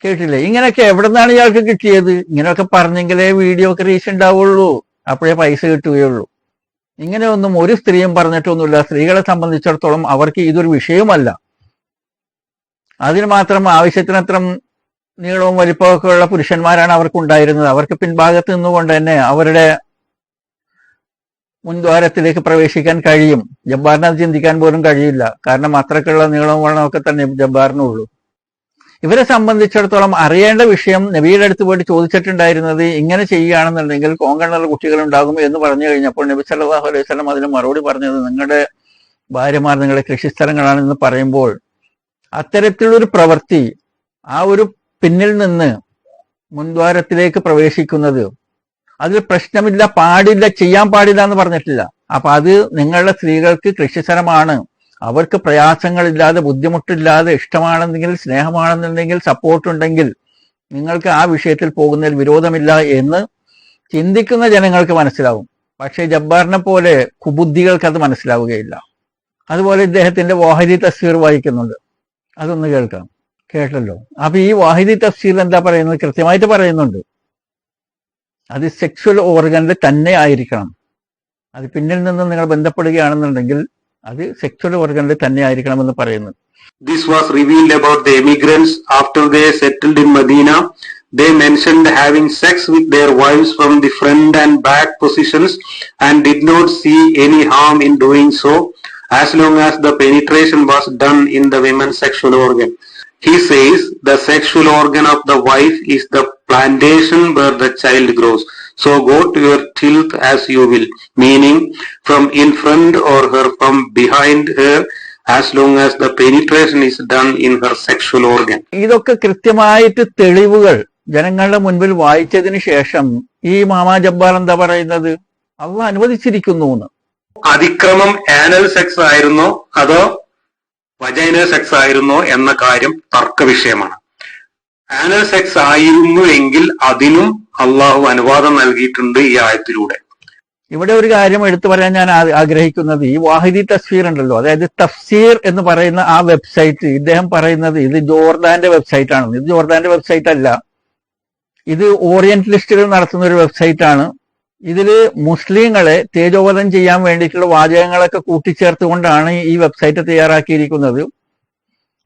കേട്ടില്ലേ? ഇങ്ങനെയൊക്കെ എവിടെ നിന്നാണ് ഇയാൾക്ക് കിട്ടിയത്? ഇങ്ങനെയൊക്കെ പറഞ്ഞെങ്കിലേ വീഡിയോ ഒക്കെ റീച്ച് ഉണ്ടാവുള്ളൂ, അപ്പോഴേ പൈസ കിട്ടുകയുള്ളൂ. ഇങ്ങനെയൊന്നും ഒരു സ്ത്രീയും പറഞ്ഞിട്ടൊന്നുമില്ല. സ്ത്രീകളെ സംബന്ധിച്ചിടത്തോളം അവർക്ക് ഇതൊരു വിഷയമല്ല. അതിന് മാത്രം ആവശ്യത്തിനത്ര നീളവും വലിപ്പമൊക്കെ ഉള്ള പുരുഷന്മാരാണ് അവർക്കുണ്ടായിരുന്നത്. അവർക്ക് പിൻഭാഗത്ത് നിന്നുകൊണ്ട് തന്നെ അവരുടെ മുൻദ്വാരത്തിലേക്ക് പ്രവേശിക്കാൻ കഴിയും. ജബ്ബാറിന് അത് ചിന്തിക്കാൻ പോലും കഴിയില്ല. കാരണം അത്രക്കുള്ള നീളവും വണ്ണമൊക്കെ തന്നെ ജബ്ബാറിനുള്ളൂ. ഇവരെ സംബന്ധിച്ചിടത്തോളം അറിയേണ്ട വിഷയം നബിയുടെ അടുത്ത് പോയിട്ട് ചോദിച്ചിട്ടുണ്ടായിരുന്നത്, ഇങ്ങനെ ചെയ്യുകയാണെന്നുണ്ടെങ്കിൽ കോങ്കണ്ണുള്ള കുട്ടികൾ ഉണ്ടാകും എന്ന് പറഞ്ഞു കഴിഞ്ഞപ്പോൾ നബി സല്ലല്ലാഹു അലൈഹി വസല്ലം അതിന് മറുപടി പറഞ്ഞത്, നിങ്ങളുടെ ഭാര്യമാർ നിങ്ങളുടെ കൃഷിസ്ഥലങ്ങളാണെന്ന് പറയുമ്പോൾ അത്തരത്തിലൊരു പ്രവൃത്തി, ആ ഒരു പിന്നിൽ നിന്ന് മുൻദ്വാരത്തിലേക്ക് പ്രവേശിക്കുന്നത് അതിൽ പ്രശ്നമില്ല, പാടില്ല, ചെയ്യാൻ പാടില്ല എന്ന് പറഞ്ഞിട്ടില്ല. അപ്പൊ അത് നിങ്ങളുടെ സ്ത്രീകൾക്ക് കൃഷിസ്ഥലമാണ്, അവർക്ക് പ്രയാസങ്ങളില്ലാതെ ബുദ്ധിമുട്ടില്ലാതെ ഇഷ്ടമാണെന്നെങ്കിൽ സ്നേഹമാണെന്നുണ്ടെങ്കിൽ സപ്പോർട്ട് ഉണ്ടെങ്കിൽ നിങ്ങൾക്ക് ആ വിഷയത്തിൽ പോകുന്നതിൽ വിരോധമില്ല എന്ന് ചിന്തിക്കുന്ന ജനങ്ങൾക്ക് മനസ്സിലാവും. പക്ഷേ ജബ്ബാറിനെ പോലെ കുബുദ്ധികൾക്ക് അത് മനസ്സിലാവുകയില്ല. അതുപോലെ ഇദ്ദേഹത്തിന്റെ വാഹിദി തഫ്സീർ വായിക്കുന്നുണ്ട്, അതൊന്ന് കേൾക്കാം. കേട്ടല്ലോ? അപ്പൊ ഈ വാഹിദി തഫ്സീർ എന്താ പറയുന്നത്? കൃത്യമായിട്ട് പറയുന്നുണ്ട്, അത് സെക്ഷൽ ഓർഗനിൽ തന്നെ ആയിരിക്കണം. അത് പിന്നിൽ നിന്ന് നിങ്ങൾ ബന്ധപ്പെടുകയാണെന്നുണ്ടെങ്കിൽ അത് സെക്ഷൽ ഓർഗനിൽ തന്നെ ആയിരിക്കണമെന്ന് പറയുന്നു. This was revealed about the immigrants after they settled in Medina. They mentioned having sex with their wives from the front and back positions and did not see any harm in doing so as long as the penetration was done in the woman's sexual organ. He says the sexual organ of the wife is the plantation where the child grows. So go to your tilth as you will, meaning from in front or her from behind her, as long as the penetration is done in her sexual organ. ഇതൊക്കെ കൃത്യമായിട്ട് തെളിവുകൾ ജനങ്ങളുടെ മുൻപിൽ വായിച്ചതിന് ശേഷം ഈ മാമാ ജബ്ബാർ എന്താ പറയുന്നത്? അള്ളാഹ് അനുവദിച്ചിരിക്കുന്നു എന്ന്. അതിക്രമം ആനൽ സെക്സ് ആയിരുന്നോ അതോ വജൈനൽ സെക്സ് ആയിരുന്നോ എന്ന കാര്യം തർക്ക വിഷയമാണ്. ആനൽ സെക്സ് ആയിരുന്നു എങ്കിൽ അതിനും അള്ളാഹു അനുവാദം നൽകിയിട്ടുണ്ട് ഈ ആയത്തിലൂടെ. ഇവിടെ ഒരു കാര്യം എടുത്തു പറയാൻ ഞാൻ ആഗ്രഹിക്കുന്നത്, ഈ വാഹിദി തഫ്സീർ ഉണ്ടല്ലോ, അതായത് തഫ്സീർ എന്ന് പറയുന്ന ആ വെബ്സൈറ്റ്, ഇദ്ദേഹം പറയുന്നത് ഇത് ജോർദാന്റെ വെബ്സൈറ്റ് ആണ്. ഇത് ജോർദാന്റെ വെബ്സൈറ്റ് അല്ല, ഇത് ഓറിയന്റലിസ്റ്റുകൾ നടത്തുന്ന ഒരു വെബ്സൈറ്റ് ആണ്. ഇതില് മുസ്ലിങ്ങളെ തേജോവധം ചെയ്യാൻ വേണ്ടിയിട്ടുള്ള വാചകങ്ങളൊക്കെ കൂട്ടിച്ചേർത്തുകൊണ്ടാണ് ഈ വെബ്സൈറ്റ് തയ്യാറാക്കിയിരിക്കുന്നത്.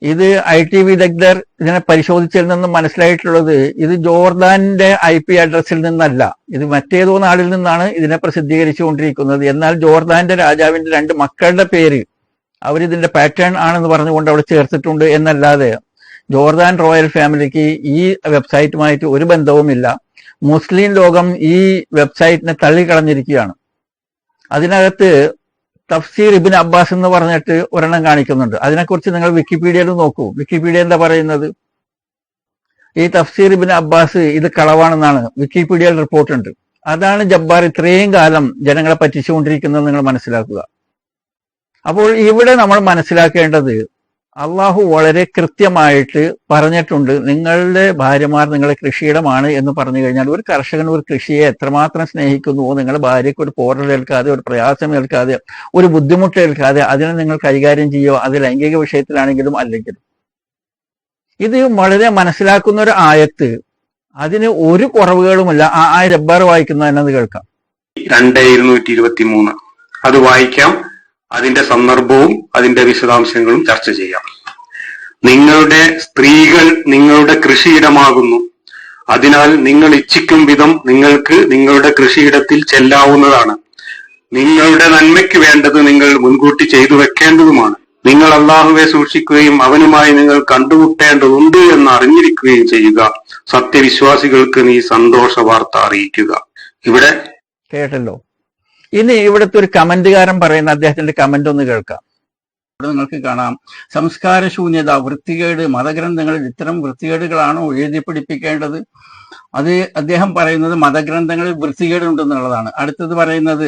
ഇത് IT വിദഗ്ധർ ഇതിനെ പരിശോധിച്ചതിൽ നിന്നും മനസ്സിലായിട്ടുള്ളത് ഇത് ജോർദാന്റെ IP അഡ്രസ്സിൽ നിന്നല്ല, ഇത് മറ്റേതോ നാടിൽ നിന്നാണ് ഇതിനെ പ്രസിദ്ധീകരിച്ചുകൊണ്ടിരിക്കുന്നത്. എന്നാൽ ജോർദാന്റെ രാജാവിന്റെ 2 മക്കളുടെ പേര് അവരിതിന്റെ പാറ്റേൺ ആണെന്ന് പറഞ്ഞുകൊണ്ട് അവിടെ ചേർത്തിട്ടുണ്ട് എന്നല്ലാതെ ജോർദാൻ റോയൽ ഫാമിലിക്ക് ഈ വെബ്സൈറ്റുമായിട്ട് ഒരു ബന്ധവുമില്ല. മുസ്ലിം ലോകം ഈ വെബ്സൈറ്റിനെ തള്ളിക്കളഞ്ഞിരിക്കുകയാണ്. അതിനകത്ത് തഫ്സീർ ഇബ്നു അബ്ബാസ് എന്ന് പറഞ്ഞിട്ട് ഒരെണ്ണം കാണിക്കുന്നുണ്ട്. അതിനെക്കുറിച്ച് നിങ്ങൾ വിക്കിപീഡിയയിൽ നോക്കൂ. വിക്കിപീഡിയ എന്താ പറയുന്നത്? ഈ തഫ്സീർ ഇബ്നു അബ്ബാസ് ഇത് കളവാണെന്നാണ് വിക്കിപീഡിയയിൽ റിപ്പോർട്ടുണ്ട്. അതാണ് ജബ്ബാർ ഇത്രയും കാലം ജനങ്ങളെ പറ്റിച്ചുകൊണ്ടിരിക്കുന്നത് നിങ്ങൾ മനസ്സിലാക്കുക. അപ്പോൾ ഇവിടെ നമ്മൾ മനസ്സിലാക്കേണ്ടത്, അള്ളാഹു വളരെ കൃത്യമായിട്ട് പറഞ്ഞിട്ടുണ്ട്. നിങ്ങളുടെ ഭാര്യമാർ നിങ്ങളെ കൃഷിയിടമാണ് എന്ന് പറഞ്ഞു കഴിഞ്ഞാൽ ഒരു കർഷകൻ ഒരു കൃഷിയെ എത്രമാത്രം സ്നേഹിക്കുന്നുവോ നിങ്ങളുടെ ഭാര്യയ്ക്ക് ഒരു പോറലേൽക്കാതെ, ഒരു പ്രയാസം ഏൽക്കാതെ, ഒരു ബുദ്ധിമുട്ട് ഏൽക്കാതെ അതിനെ നിങ്ങൾ കൈകാര്യം ചെയ്യുക. അത് ലൈംഗിക വിഷയത്തിലാണെങ്കിലും അല്ലെങ്കിലും. ഇത് വളരെ മനസ്സിലാക്കുന്ന ഒരു ആയത്ത്, അതിന് ഒരു കുറവുകളുമില്ല. ആ ജബ്ബാർ വായിക്കുന്നത് എന്നത് കേൾക്കാം. 2:223 അത് വായിക്കാം. അതിന്റെ സന്ദർഭവും അതിന്റെ വിശദാംശങ്ങളും ചർച്ച ചെയ്യാം. നിങ്ങളുടെ സ്ത്രീകൾ നിങ്ങളുടെ കൃഷിയിടമാകുന്നു. അതിനാൽ നിങ്ങൾ ഇച്ഛിക്കും വിധം നിങ്ങൾക്ക് നിങ്ങളുടെ കൃഷിയിടത്തിൽ ചെല്ലാവുന്നതാണ്. നിങ്ങളുടെ നന്മയ്ക്ക് വേണ്ടത് നിങ്ങൾ മുൻകൂട്ടി ചെയ്തു വെക്കേണ്ടതുമാണ്. നിങ്ങൾ അല്ലാഹുവെ സൂക്ഷിക്കുകയും അവനുമായി നിങ്ങൾ കണ്ടുമുട്ടേണ്ടതുണ്ട് എന്ന് അറിഞ്ഞിരിക്കുകയും ചെയ്യുക. സത്യവിശ്വാസികൾക്ക് നീ സന്തോഷ വാർത്ത അറിയിക്കുക. ഇവിടെ കേട്ടല്ലോ. ഇനി ഇവിടുത്തെ ഒരു കമന്റുകാരൻ പറയുന്ന അദ്ദേഹത്തിന്റെ കമന്റ് ഒന്ന് കേൾക്കാം. ഇവിടെ നിങ്ങൾക്ക് കാണാം, സംസ്കാര ശൂന്യത, വൃത്തികേട്, മതഗ്രന്ഥങ്ങളിൽ ഇത്തരം വൃത്തികേടുകളാണോ എഴുതി പിടിപ്പിക്കേണ്ടത്? അത് അദ്ദേഹം പറയുന്നത് മതഗ്രന്ഥങ്ങളിൽ വൃത്തികേടുണ്ടെന്നുള്ളതാണ്. അടുത്തത് പറയുന്നത്,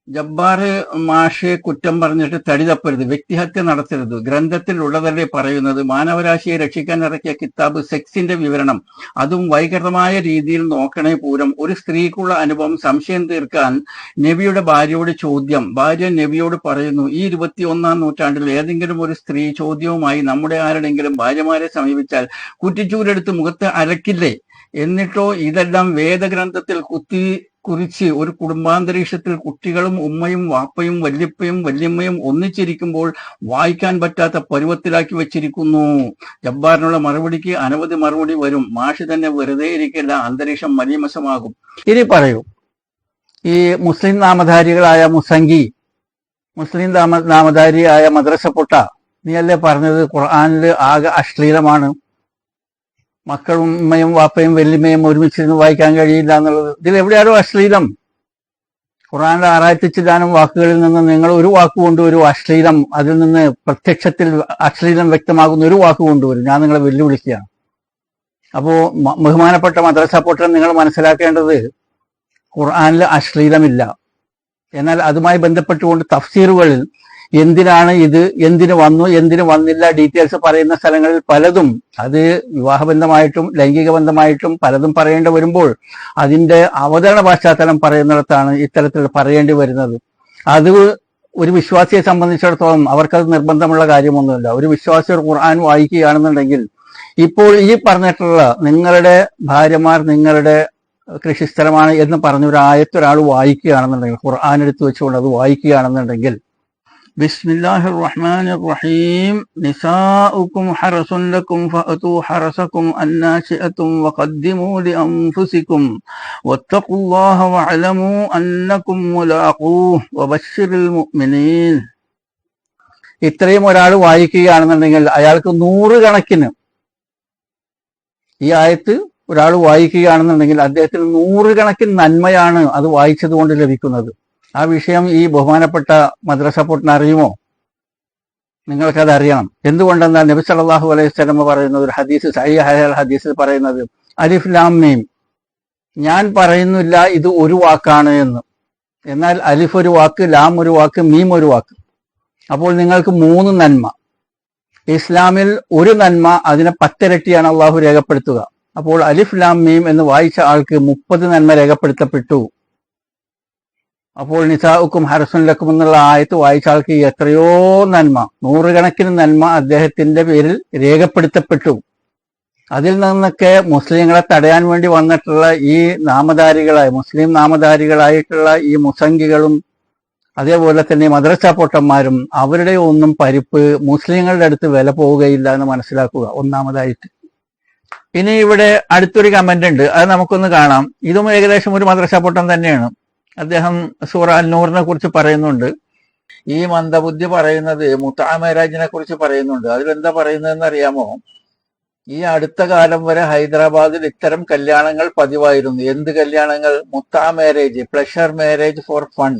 ജബ്ബാർ മാഷെ കുറ്റം പറഞ്ഞിട്ട് തടി തപ്പരുത്, വ്യക്തിഹത്യ നടത്തരുത്, ഗ്രന്ഥത്തിൽ ഉള്ളതല്ലേ പറയുന്നത്. മാനവരാശിയെ രക്ഷിക്കാൻ ഇറക്കിയ കിതാബ് സെക്സിന്റെ വിവരണം, അതും വൈകൃതമായ രീതിയിൽ നോക്കണേ പൂരം. ഒരു സ്ത്രീക്കുള്ള അനുഭവം സംശയം തീർക്കാൻ നബിയുടെ ഭാര്യയോട് ചോദ്യം. ഭാര്യ നബിയോട് പറയുന്നു, ഈ 21-ാം നൂറ്റാണ്ടിൽ ഏതെങ്കിലും ഒരു സ്ത്രീ ചോദ്യവുമായി നമ്മുടെ ആരുടെങ്കിലും ഭാര്യമാരെ സമീപിച്ചാൽ കുറ്റിച്ചൂരെടുത്ത് മുഖത്ത് അരക്കില്ലേ? എന്നിട്ടോ ഇതെല്ലാം വേദഗ്രന്ഥത്തിൽ കുറിച്ച് ഒരു കുടുംബാന്തരീക്ഷത്തിൽ കുട്ടികളും ഉമ്മയും വാപ്പയും വല്യപ്പയും വല്യമ്മയും ഒന്നിച്ചിരിക്കുമ്പോൾ വായിക്കാൻ പറ്റാത്ത പരുവത്തിലാക്കി വെച്ചിരിക്കുന്നു. ജബ്ബാറിനുള്ള മറുപടിക്ക് അനവധി മറുപടി വരും. മാഷ് തന്നെ വെറുതെ ഇരിക്കില്ല, അന്തരീക്ഷം മലീമസമാകും. ഇനി പറയൂ, ഈ മുസ്ലിം നാമധാരികളായ മുസംഗി, മുസ്ലിം നാമധാരിയായ മദ്രസ പൊട്ട, നീയല്ലേ പറഞ്ഞത് ഖുർആനിൽ ആകെ അശ്ലീലമാണ്, മക്കളും ഉമ്മയും വാപ്പയും വല്യമ്മയും ഒരുമിച്ചിരുന്ന് വായിക്കാൻ കഴിയില്ല എന്നുള്ളത്. ഇതിലെവിടെയാണോ അശ്ലീലം? ഖുർആനിലെ 6000 ചില്ലാനം വാക്കുകളിൽ നിന്ന് നിങ്ങൾ ഒരു വാക്ക് കൊണ്ടുവരും അശ്ലീലം, അതിൽ നിന്ന് പ്രത്യക്ഷത്തിൽ അശ്ലീലം വ്യക്തമാകുന്ന ഒരു വാക്ക് കൊണ്ടുവരും. ഞാൻ നിങ്ങളെ വെല്ലുവിളിക്കുകയാണ്. അപ്പോ ബഹുമാനപ്പെട്ട മദ്രസ പൊട്ടൻ, നിങ്ങൾ മനസ്സിലാക്കേണ്ടത് ഖുർആനിൽ അശ്ലീലമില്ല. എന്നാൽ അതുമായി ബന്ധപ്പെട്ടുകൊണ്ട് തഫ്സീറുകളിൽ എന്തിനാണ് ഇത്, എന്തിനു വന്നു, എന്തിനു വന്നില്ല, ഡീറ്റെയിൽസ് പറയുന്ന സ്ഥലങ്ങളിൽ പലതും, അത് വിവാഹബന്ധമായിട്ടും ലൈംഗിക ബന്ധമായിട്ടും പലതും പറയേണ്ടി വരുമ്പോൾ അതിന്റെ അവതരണ പശ്ചാത്തലം പറയുന്നിടത്താണ് ഇത്തരത്തിൽ പറയേണ്ടി വരുന്നത്. അത് ഒരു വിശ്വാസിയെ സംബന്ധിച്ചിടത്തോളം അവർക്കത് നിർബന്ധമുള്ള കാര്യമൊന്നുമില്ല. ഒരു വിശ്വാസി ഒരു ഖുർആൻ വായിക്കുകയാണെന്നുണ്ടെങ്കിൽ, ഇപ്പോൾ ഈ പറഞ്ഞിട്ടുള്ള നിങ്ങളുടെ ഭാര്യമാർ നിങ്ങളുടെ കൃഷിസ്ഥലമാണ് എന്ന് പറഞ്ഞ ഒരു ആയത്ത് ഒരാൾ വായിക്കുകയാണെന്നുണ്ടെങ്കിൽ, ഖുർആൻ എടുത്തു വെച്ചുകൊണ്ട് അത് വായിക്കുകയാണെന്നുണ്ടെങ്കിൽ, ബിസ്മില്ലാഹിർ റഹ്മാനിർ റഹീം, നിസാഉകും ഹറസുൻ ലക്കും ഫഅതു ഹറസകും അന്നാ ശിഅതും വഖദ്ദിമൂ ലിഅൻഫുസികും വത്തഖുല്ലാഹ വഅലമൂ അന്നകും മുലാഖൂഹു വബശ്ശിറിൽ മുഅ്മിനീൻ. ഇത്രയും ഒരാൾ വായിക്കുകയാണെന്നുണ്ടെങ്കിൽ അയാൾക്ക് 100 കണക്കിന്, ഈ ആയത്ത് ഒരാൾ വായിക്കുകയാണെന്നുണ്ടെങ്കിൽ അദ്ദേഹത്തിന് 100 കണക്കിന് നന്മയാണ് അത് വായിച്ചത് കൊണ്ട് ലഭിക്കുന്നത്. ആ വിഷയം ഈ ബഹുമാനപ്പെട്ട മദ്രസ പൊട്ടിന് അറിയുമോ? നിങ്ങൾക്കത് അറിയണം. എന്തുകൊണ്ടെന്നാൽ നബി സല്ലല്ലാഹു അലൈഹി വസല്ലം പറയുന്നത്, ഒരു ഹദീസ്, സഹീഹ് ഹദീസിൽ പറയുന്നത്, അലിഫ് ലാം മീം, ഞാൻ പറയുന്നില്ല ഇത് ഒരു വാക്കാണ് എന്ന്. എന്നാൽ അലിഫ് ഒരു വാക്ക്, ലാം ഒരു വാക്ക്, മീം ഒരു വാക്ക്. അപ്പോൾ നിങ്ങൾക്ക് 3 നന്മ. ഇസ്ലാമിൽ ഒരു നന്മ, അതിനെ 10 ഇരട്ടിയാണ് അള്ളാഹു രേഖപ്പെടുത്തുക. അപ്പോൾ അലിഫ് ലാം മീം എന്ന് വായിച്ച ആൾക്ക് 30 നന്മ രേഖപ്പെടുത്തപ്പെട്ടു. അപ്പോൾ നിസാഉക്കും ഹർസുൻ ലക്കും എന്നുള്ള ആയത്ത് വായിച്ച ആൾക്ക് എത്രയോ നന്മ, 100 കണക്കിന് നന്മ അദ്ദേഹത്തിന്റെ പേരിൽ രേഖപ്പെടുത്തപ്പെട്ടു. അതിൽ നിന്നൊക്കെ മുസ്ലിങ്ങളെ തടയാൻ വേണ്ടി വന്നിട്ടുള്ള ഈ നാമധാരികളായ മുസ്ലിം നാമധാരികളായിട്ടുള്ള ഈ മുസംഗികളും അതേപോലെ തന്നെ മദ്രസ പൊട്ടന്മാരും അവരുടെ ഒന്നും പരിപ്പ് മുസ്ലിങ്ങളുടെ അടുത്ത് വില പോവുകയില്ല എന്ന് മനസ്സിലാക്കുക, ഒന്നാമതായിട്ട്. ഇനി ഇവിടെ അടുത്തൊരു കമന്റ് ഉണ്ട്, അത് നമുക്കൊന്ന് കാണാം. ഇതും ഏകദേശം ഒരു മദ്രസ പൊട്ടൻ തന്നെയാണ്. അദ്ദേഹം സൂറ അൻ-നൂറിനെ കുറിച്ച് പറയുന്നുണ്ട്. ഈ മന്ദബുദ്ധി പറയുന്നത് മുത്അ മേരാജിനെ കുറിച്ച് പറയുന്നുണ്ട്. അതിലെന്താ പറയുന്നതെന്ന് അറിയാമോ? ഈ അടുത്ത കാലം വരെ ഹൈദരാബാദിൽ ഇത്തരം കല്യാണങ്ങൾ പതിവായിരുന്നു. എന്ത് കല്യാണങ്ങൾ? മുത്അ marriage, pleasure marriage for fun.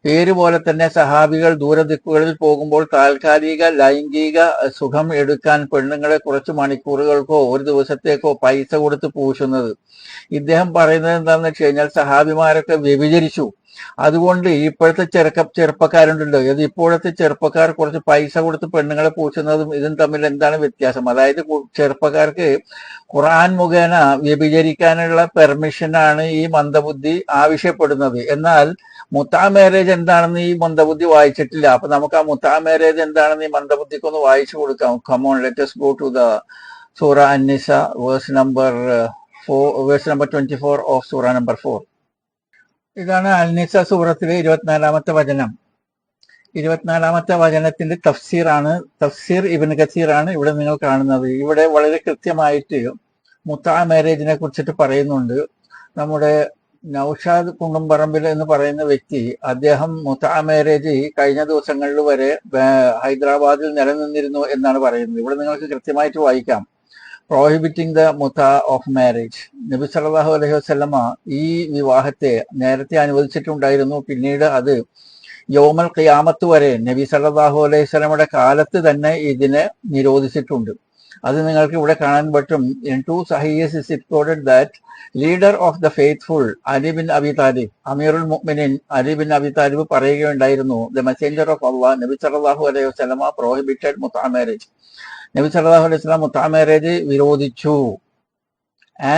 പേര് പോലെ തന്നെ സഹാബികൾ ദൂരദിക്കുകളിൽ പോകുമ്പോൾ താൽക്കാലിക ലൈംഗിക സുഖം എടുക്കാൻ പെണ്ണുങ്ങളെ കുറച്ച് മണിക്കൂറുകൾക്കോ ഒരു ദിവസത്തേക്കോ പൈസ കൊടുത്ത് പൂശുന്നത്. ഇദ്ദേഹം പറയുന്നത് എന്താണെന്ന് വെച്ച് കഴിഞ്ഞാൽ, സഹാബിമാരൊക്കെ വ്യഭിചരിച്ചു, അതുകൊണ്ട് ഇപ്പോഴത്തെ ചെറുപ്പക്കാരുണ്ടല്ലോ, ഇത് ഇപ്പോഴത്തെ ചെറുപ്പക്കാർ കുറച്ച് പൈസ കൊടുത്ത് പെണ്ണുങ്ങളെ പൂശുന്നതും ഇതും തമ്മിൽ എന്താണ് വ്യത്യാസം? അതായത് ചെറുപ്പക്കാർക്ക് ഖുർആൻ മുഖേന വ്യഭിചരിക്കാനുള്ള പെർമിഷനാണ് ഈ മന്ദബുദ്ധി ആവശ്യപ്പെടുന്നത്. എന്നാൽ മുത്താ മാരേജ് എന്താണെന്ന് ഈ മന്ദബുദ്ധി വായിച്ചിട്ടില്ല. അപ്പൊ നമുക്ക് ആ മുത്താ മാരേജ് എന്താണെന്ന് ഈ മന്ദബുദ്ധിക്ക് ഒന്ന് വായിച്ചു കൊടുക്കാം. Come on, let us go to the Sura അന്നിസ, verse number 24 of Sura number 4. ഇതാണ് അൽനിസ സൂറത്തിലെ 24-ാമത്തെ വചനം. 24-ാമത്തെ വചനത്തിന്റെ തഫ്സീർ ഇബ്നു കസീർ ആണ് ഇവിടെ നിങ്ങൾ കാണുന്നത്. ഇവിടെ വളരെ കൃത്യമായിട്ട് മുത്താ മാരേജിനെ കുറിച്ചിട്ട് പറയുന്നുണ്ട്. നമ്മുടെ നൌഷാദ് കുണ്ടുംപറമ്പിൽ എന്ന് പറയുന്ന വ്യക്തി, അദ്ദേഹം മുത്താ മാരേജ് കഴിഞ്ഞ ദിവസങ്ങളിൽ വരെ ഹൈദരാബാദിൽ നിലനിന്നിരുന്നു എന്നാണ് പറയുന്നത്. ഇവിടെ നിങ്ങൾക്ക് കൃത്യമായിട്ട് വായിക്കാം. പ്രോഹിബിറ്റിംഗ് ദ മുത്ത ഓഫ് മാരേജ്. നബി സല്ലല്ലാഹു അലൈഹി വസല്ലമ ഈ വിവാഹത്തെ നേരത്തെ അനുവദിച്ചിട്ടുണ്ടായിരുന്നു. പിന്നീട് അത് യൗമൽ ഖിയാമത്ത് വരെ നബി സല്ലല്ലാഹു അലൈഹി വസല്ലമയുടെ കാലത്ത് തന്നെ ഇതിനെ നിരോധിച്ചിട്ടുണ്ട്. അത് നിങ്ങൾക്ക് ഇവിടെ കാണാൻ പറ്റും. ഇൻ 2 സഹീഹ് is reported that leader of the faithful Ali bin Abi Talib, അമീറുൽ മുഅ്മിനീൻ അലി ബിൻ അബി താലിബ് പറയുകയുണ്ടായിരുന്നു, ദ മെസഞ്ചർ ഓഫ് അല്ലാഹ് നബി സല്ലല്ലാഹു അലൈഹി വസല്ലമ പ്രോഹിബിറ്റഡ് മുത്ത മാരേജ്. നബി സല്ലല്ലാഹു അലൈഹി വസല്ലം മുത്ത മാരേജ് വിരോധിച്ചു.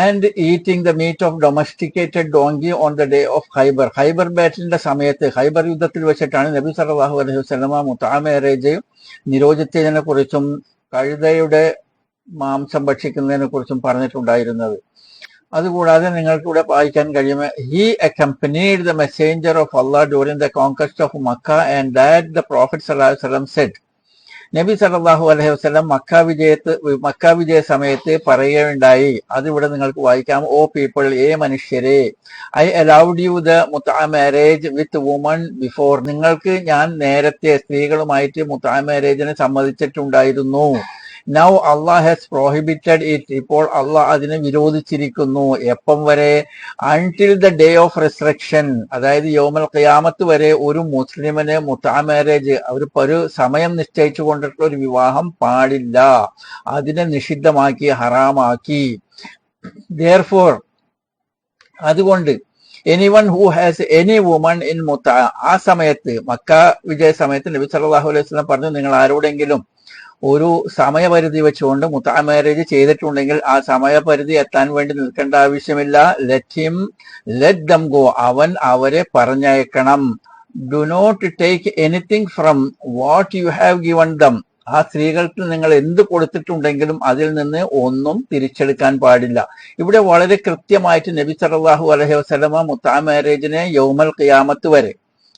And eating the meat of domesticated donkey on the day of Khaibar ബാറ്റിലിന്റെ സമയത്ത്, ഹൈബർ യുദ്ധത്തിൽ വെച്ചിട്ടാണ് നബി സല്ലല്ലാഹു അലൈഹി വസല്ലമ മുത്ത മാരേജ് നിരോധിച്ചതിനെ കുറിച്ചും കഴുതയുടെ മാംസം ഭക്ഷിക്കുന്നതിനെ കുറിച്ചും പറഞ്ഞിട്ടുണ്ടായിരുന്നത്. അതുകൂടാതെ നിങ്ങൾക്ക് ഇവിടെ വായിക്കാൻ കഴിയും, he accompanied the messenger of Allah during the conquest of Mecca and that the prophet സല്ലല്ലാഹു അലൈഹി വസല്ലം സെഡ്. നബി സല്ലല്ലാഹു അലൈഹി വസല്ലം മക്ക വിജയ സമയത്ത് പറയുകയുണ്ടായി. അതിവിടെ നിങ്ങൾക്ക് വായിക്കാം. ഓ പീപ്പിൾ, മനുഷ്യരെ, ഐ അലൗഡ് യു ദ മുത്ത മാരേജ് വിത്ത് വുമൺ ബിഫോർ. നിങ്ങൾക്ക് ഞാൻ നേരത്തെ സ്ത്രീകളുമായിട്ട് മുത്ത മാരേജിനെ സമ്മതിച്ചിട്ടുണ്ടായിരുന്നു. Now Allah has prohibited it. ഇപ്പോൾ അള്ളാഹ് അതിനെ വിരോധിച്ചിരിക്കുന്നു. എപ്പം വരെ? Until the day of resurrection, അതായത് യൗമൽ ഖിയാമത്ത് വരെ ഒരു മുസ്ലിമിന് മുത്താ മാരേജ് ഒരു സമയം നിശ്ചയിച്ചു കൊണ്ടിട്ടുള്ള ഒരു വിവാഹം പാടില്ല. അതിനെ നിഷിദ്ധമാക്കി, ഹറാമാക്കി. Therefore, അതുകൊണ്ട് anyone who has any woman in മുത്ത, ആ സമയത്ത് മക്ക വിജയ സമയത്ത് നബി സല്ലല്ലാഹു അലൈഹി വസല്ലം പറഞ്ഞു, നിങ്ങൾ ആരോടെങ്കിലും ഒരു സമയപരിധി വെച്ചുകൊണ്ട് മുത്താ മാരേജ് ചെയ്തിട്ടുണ്ടെങ്കിൽ ആ സമയപരിധി എത്താൻ വേണ്ടി നിൽക്കേണ്ട ആവശ്യമില്ല. ലെറ്റ് ദം ഗോ, അവൻ അവരെ പറഞ്ഞയക്കണം. Do not take anything from what you have given them. ആ സ്ത്രീകൾക്ക് നിങ്ങൾ എന്ത് കൊടുത്തിട്ടുണ്ടെങ്കിലും അതിൽ നിന്ന് ഒന്നും തിരിച്ചെടുക്കാൻ പാടില്ല. ഇവിടെ വളരെ കൃത്യമായിട്ട് നബി സല്ലല്ലാഹു അലൈഹി വസല്ലമ മുത്താ മാരേജിനെ യൗമൽ ഖിയാമത്ത് വരെ,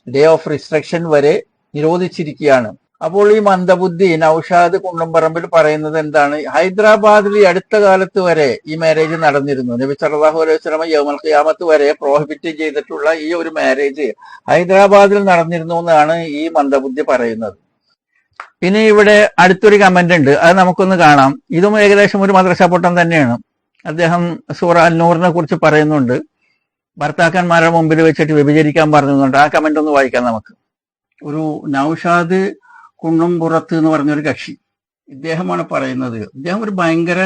ഡേ ഓഫ് റിസ്ട്രക്ഷൻ വരെ നിരോധിച്ചിരിക്കുകയാണ്. അപ്പോൾ ഈ മന്ദബുദ്ധി നൌഷാദ് കുണ്ടംപറമ്പിൽ പറയുന്നത് എന്താണ്? ഹൈദരാബാദിൽ ഈ അടുത്ത കാലത്ത് വരെ ഈ മാരേജ് നടന്നിരുന്നു. നബി സല്ലല്ലാഹു അലൈഹി വസല്ലം യൗമൽ ഖിയാമത്ത് വരെ പ്രോഹിബിറ്റ് ചെയ്തിട്ടുള്ള ഈ ഒരു മാരേജ് ഹൈദരാബാദിൽ നടന്നിരുന്നു എന്നാണ് ഈ മന്ദബുദ്ധി പറയുന്നത്. ഇനി ഇവിടെ അടുത്തൊരു കമന്റ് ഉണ്ട്, അത് നമുക്കൊന്ന് കാണാം. ഇതും ഏകദേശം ഒരു മദ്രസ പൊട്ടൻ തന്നെയാണ്. അദ്ദേഹം സൂറ അൻ-നൂറിനെ കുറിച്ച് പറയുന്നുണ്ട്, ഭർത്താക്കന്മാരുടെ മുമ്പിൽ വെച്ചിട്ട് വ്യഭിചരിക്കാൻ പറഞ്ഞുകൊണ്ട്. ആ കമന്റ് ഒന്ന് വായിക്കാം നമുക്ക്. ഒരു നൌഷാദ് കുന്നുംപുറത്ത് എന്ന് പറഞ്ഞൊരു കക്ഷി, ഇദ്ദേഹമാണ് പറയുന്നത്. ഇദ്ദേഹം ഒരു ഭയങ്കര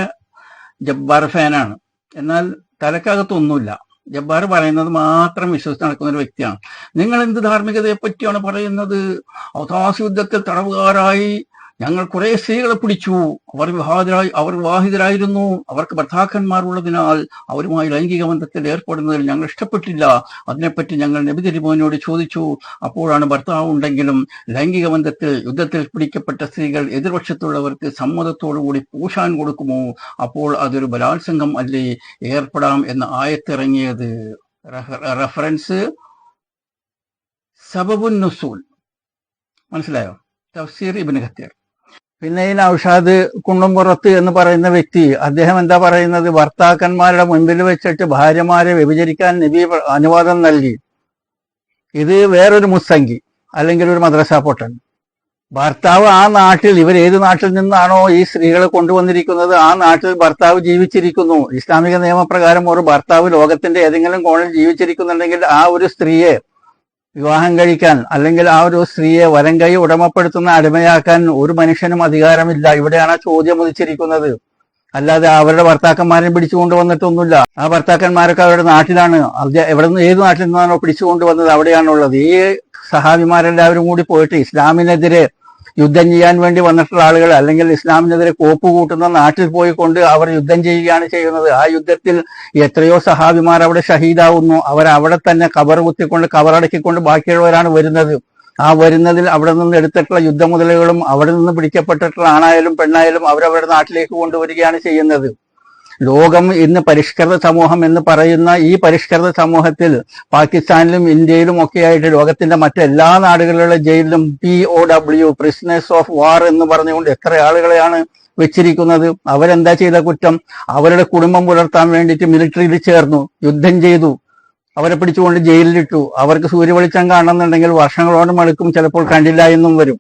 ജബ്ബാർ ഫാനാണ്. എന്നാൽ തലക്കകത്തൊന്നുമില്ല. ജബ്ബാർ പറയുന്നത് മാത്രം വിശ്വസിച്ച് നടക്കുന്ന ഒരു വ്യക്തിയാണ്. നിങ്ങൾ എന്ത് ധാർമ്മികതയെ പറ്റിയാണ് പറയുന്നത്? ഔതാസ് യുദ്ധത്തിൽ തടവുകാരായി ഞങ്ങൾ കുറെ സ്ത്രീകളെ പിടിച്ചു. അവർ വിവാഹിതരായിരുന്നു. അവർക്ക് ഭർത്താക്കന്മാർ ഉള്ളതിനാൽ അവരുമായി ലൈംഗിക ബന്ധത്തിൽ ഏർപ്പെടുന്നതിൽ ഞങ്ങൾ ഇഷ്ടപ്പെട്ടില്ല. അതിനെപ്പറ്റി ഞങ്ങൾ നബി തിരുമേനിയോട് ചോദിച്ചു. അപ്പോഴാണ് ഭർത്താവ് ഉണ്ടെങ്കിലും ലൈംഗിക ബന്ധത്തിൽ യുദ്ധത്തിൽ പിടിക്കപ്പെട്ട സ്ത്രീകൾ എതിർപക്ഷത്തുള്ളവർക്ക് സമ്മതത്തോടുകൂടി പൂശാൻ കൊടുക്കുമോ? അപ്പോൾ അതൊരു ബലാത്സംഗം അല്ലേ? ഏർപ്പെടാം എന്ന ആയത്തിറങ്ങിയത്. റെഫറൻസ് സബബുൻ നുസൂൽ. മനസ്സിലായോ? തഫ്സീർ ഇബ്നു കസീർ. പിന്നെ ഈ നൌഷാദ് കുണ്ടുംപുറത്ത് എന്ന് പറയുന്ന വ്യക്തി, അദ്ദേഹം എന്താ പറയുന്നത്? ഭർത്താക്കന്മാരുടെ മുൻപിൽ വെച്ചിട്ട് ഭാര്യമാരെ വ്യഭിചരിക്കാൻ നബി അനുവാദം നൽകി. ഇത് വേറൊരു മുസ്സംഗി അല്ലെങ്കിൽ ഒരു മദ്രസ പൊട്ടൻ. ഭർത്താവ് ആ നാട്ടിൽ, ഇവർ ഏത് നാട്ടിൽ നിന്നാണോ ഈ സ്ത്രീകളെ കൊണ്ടുവന്നിരിക്കുന്നത് ആ നാട്ടിൽ ഭർത്താവ് ജീവിച്ചിരിക്കുന്നു. ഇസ്ലാമിക നിയമപ്രകാരം ഒരു ഭർത്താവ് ലോകത്തിന്റെ ഏതെങ്കിലും കോണിൽ ജീവിച്ചിരിക്കുന്നുണ്ടെങ്കിൽ ആ ഒരു സ്ത്രീയെ വിവാഹം കഴിക്കാൻ അല്ലെങ്കിൽ ആ ഒരു സ്ത്രീയെ വലം കൈ ഉടമപ്പെടുത്തുന്ന അടിമയാക്കാൻ ഒരു മനുഷ്യനും അധികാരമില്ല. ഇവിടെയാണ് ചോദ്യം ഉദിച്ചിരിക്കുന്നത്. അല്ലാതെ അവരുടെ ഭർത്താക്കന്മാരെ പിടിച്ചുകൊണ്ട് വന്നിട്ടൊന്നുമില്ല. ആ ഭർത്താക്കന്മാരൊക്കെ അവരുടെ നാട്ടിലാണ്. എവിടെ നിന്ന് ഏത് നാട്ടിൽ നിന്നാണോ പിടിച്ചുകൊണ്ട് വന്നത് അവിടെയാണുള്ളത്. ഈ സഹാബിമാരെല്ലാവരും കൂടി പോയിട്ട് ഇസ്ലാമിനെതിരെ യുദ്ധം ചെയ്യാൻ വേണ്ടി വന്നിട്ടുള്ള ആളുകൾ, അല്ലെങ്കിൽ ഇസ്ലാമിനെതിരെ കോപ്പ് കൂട്ടുന്ന നാട്ടിൽ പോയിക്കൊണ്ട് അവർ യുദ്ധം ചെയ്യുകയാണ് ചെയ്യുന്നത്. ആ യുദ്ധത്തിൽ എത്രയോ സഹാബിമാർ അവിടെ ഷഹീദാവുന്നു. അവിടെ തന്നെ കബർ കുത്തിക്കൊണ്ട് കബറടക്കിക്കൊണ്ട് ബാക്കിയുള്ളവരാണ് വരുന്നത്. ആ വരുന്നതിൽ അവിടെ നിന്ന് എടുത്തിട്ടുള്ള യുദ്ധമുതലുകളും അവിടെ നിന്ന് പിടിക്കപ്പെട്ടിട്ടുള്ള ആണായാലും പെണ്ണായാലും അവരവരുടെ നാട്ടിലേക്ക് കൊണ്ടുവരികയാണ് ചെയ്യുന്നത്. ലോകം ഇന്ന് പരിഷ്കൃത സമൂഹം എന്ന് പറയുന്ന ഈ പരിഷ്കൃത സമൂഹത്തിൽ പാകിസ്ഥാനിലും ഇന്ത്യയിലും ഒക്കെയായിട്ട് ലോകത്തിന്റെ മറ്റെല്ലാ നാടുകളിലുള്ള ജയിലിലും POW പ്രിസണേഴ്സ് ഓഫ് വാർ എന്ന് പറഞ്ഞുകൊണ്ട് എത്ര ആളുകളെയാണ് വെച്ചിരിക്കുന്നത്. അവരെന്താ ചെയ്ത കുറ്റം? അവരുടെ കുടുംബം പുലർത്താൻ വേണ്ടിയിട്ട് മിലിറ്ററിയിൽ ചേർന്നു, യുദ്ധം ചെയ്തു, അവരെ പിടിച്ചുകൊണ്ട് ജയിലിലിട്ടു. അവർക്ക് സൂര്യവെളിച്ചം കാണുന്നുണ്ടെങ്കിൽ വർഷങ്ങളോളം എടുക്കും, ചിലപ്പോൾ കണ്ടില്ല എന്നും വരും.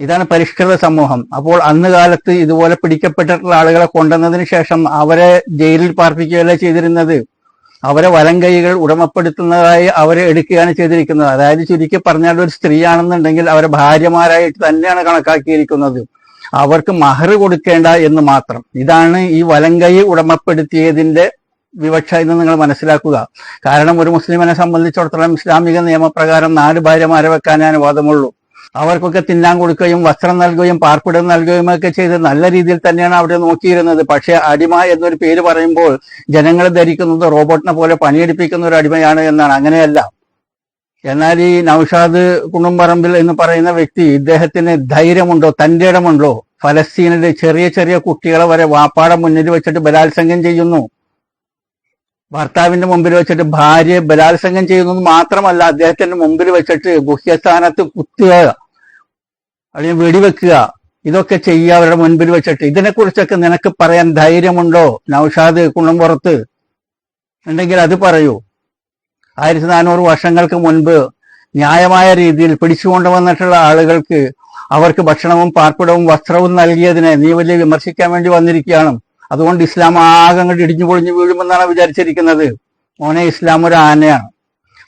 ഇതാണ് പരിഷ്കൃത സമൂഹം. അപ്പോൾ അന്ന് കാലത്ത് ഇതുപോലെ പിടിക്കപ്പെട്ടിട്ടുള്ള ആളുകളെ കൊണ്ടുവന്നതിന് ശേഷം അവരെ ജയിലിൽ പാർപ്പിക്കുകയല്ല ചെയ്തിരുന്നത്. അവരെ വലം കൈകൾ ഉടമപ്പെടുത്തുന്നതായി അവരെ എടുക്കുകയാണ് ചെയ്തിരിക്കുന്നത്. അതായത് ചുരുക്കി പറഞ്ഞാൽ ഒരു സ്ത്രീയാണെന്നുണ്ടെങ്കിൽ അവരെ ഭാര്യമാരായിട്ട് തന്നെയാണ് കണക്കാക്കിയിരിക്കുന്നത്. അവർക്ക് മഹർ കൊടുക്കേണ്ട എന്ന് മാത്രം. ഇതാണ് ഈ വലം കൈ ഉടമപ്പെടുത്തിയതിന്റെ വിവക്ഷ എന്ന് നിങ്ങൾ മനസ്സിലാക്കുക. കാരണം ഒരു മുസ്ലിമിനെ സംബന്ധിച്ചിടത്തോളം ഇസ്ലാമിക നിയമപ്രകാരം 4 ഭാര്യമാരെ വെക്കാനേ അനുവാദമുള്ളൂ. അവർക്കൊക്കെ തിന്നാൻ കൊടുക്കുകയും വസ്ത്രം നൽകുകയും പാർപ്പിടം നൽകുകയും ഒക്കെ ചെയ്ത് നല്ല രീതിയിൽ തന്നെയാണ് അവിടെ നോക്കിയിരുന്നത്. പക്ഷെ അടിമ എന്നൊരു പേര് പറയുമ്പോൾ ജനങ്ങൾ ധരിക്കുന്നത് റോബോട്ടിനെ പോലെ പണിയെടുപ്പിക്കുന്ന ഒരു അടിമയാണ് എന്നാണ്. അങ്ങനെയല്ല. എന്നാൽ ഈ നൌഷാദ് കുണുംപറമ്പിൽ എന്ന് പറയുന്ന വ്യക്തി, ഇദ്ദേഹത്തിന് ധൈര്യമുണ്ടോ, തന്റെ ഇടമുണ്ടോ? ഫലസ്തീനിലെ ചെറിയ ചെറിയ കുട്ടികളെ വരെ വാപ്പാടെ മുന്നിൽ വെച്ചിട്ട് ബലാത്സംഗം ചെയ്യുന്നു. ഭർത്താവിന്റെ മുമ്പിൽ വെച്ചിട്ട് ഭാര്യ ബലാത്സംഗം ചെയ്യുന്നത് മാത്രമല്ല, അദ്ദേഹത്തിന്റെ മുമ്പിൽ വെച്ചിട്ട് ഗുഹ്യസ്ഥാനത്ത് കുത്തുക, അല്ലെങ്കിൽ വെടിവെക്കുക, ഇതൊക്കെ ചെയ്യുക അവരുടെ മുൻപിൽ വെച്ചിട്ട്. ഇതിനെക്കുറിച്ചൊക്കെ നിനക്ക് പറയാൻ ധൈര്യമുണ്ടോ നൌഷാദ് കുണംപുറത്ത്? ഉണ്ടെങ്കിൽ അത് പറയൂ. 1400 വർഷങ്ങൾക്ക് മുൻപ് ന്യായമായ രീതിയിൽ പിടിച്ചുകൊണ്ടുവന്നിട്ടുള്ള ആളുകൾക്ക് അവർക്ക് ഭക്ഷണവും പാർപ്പിടവും വസ്ത്രവും നൽകിയതിനെ നീ വലിയ വിമർശിക്കാൻ വേണ്ടി വന്നിരിക്കുകയാണ്. അതുകൊണ്ട് ഇസ്ലാം ആകെ അങ്ങോട്ട് ഇടിഞ്ഞു പൊളിഞ്ഞു വീഴുമെന്നാണ് വിചാരിച്ചിരിക്കുന്നത്. മോനെ, ഇസ്ലാം ഒരു ആനയാണ്.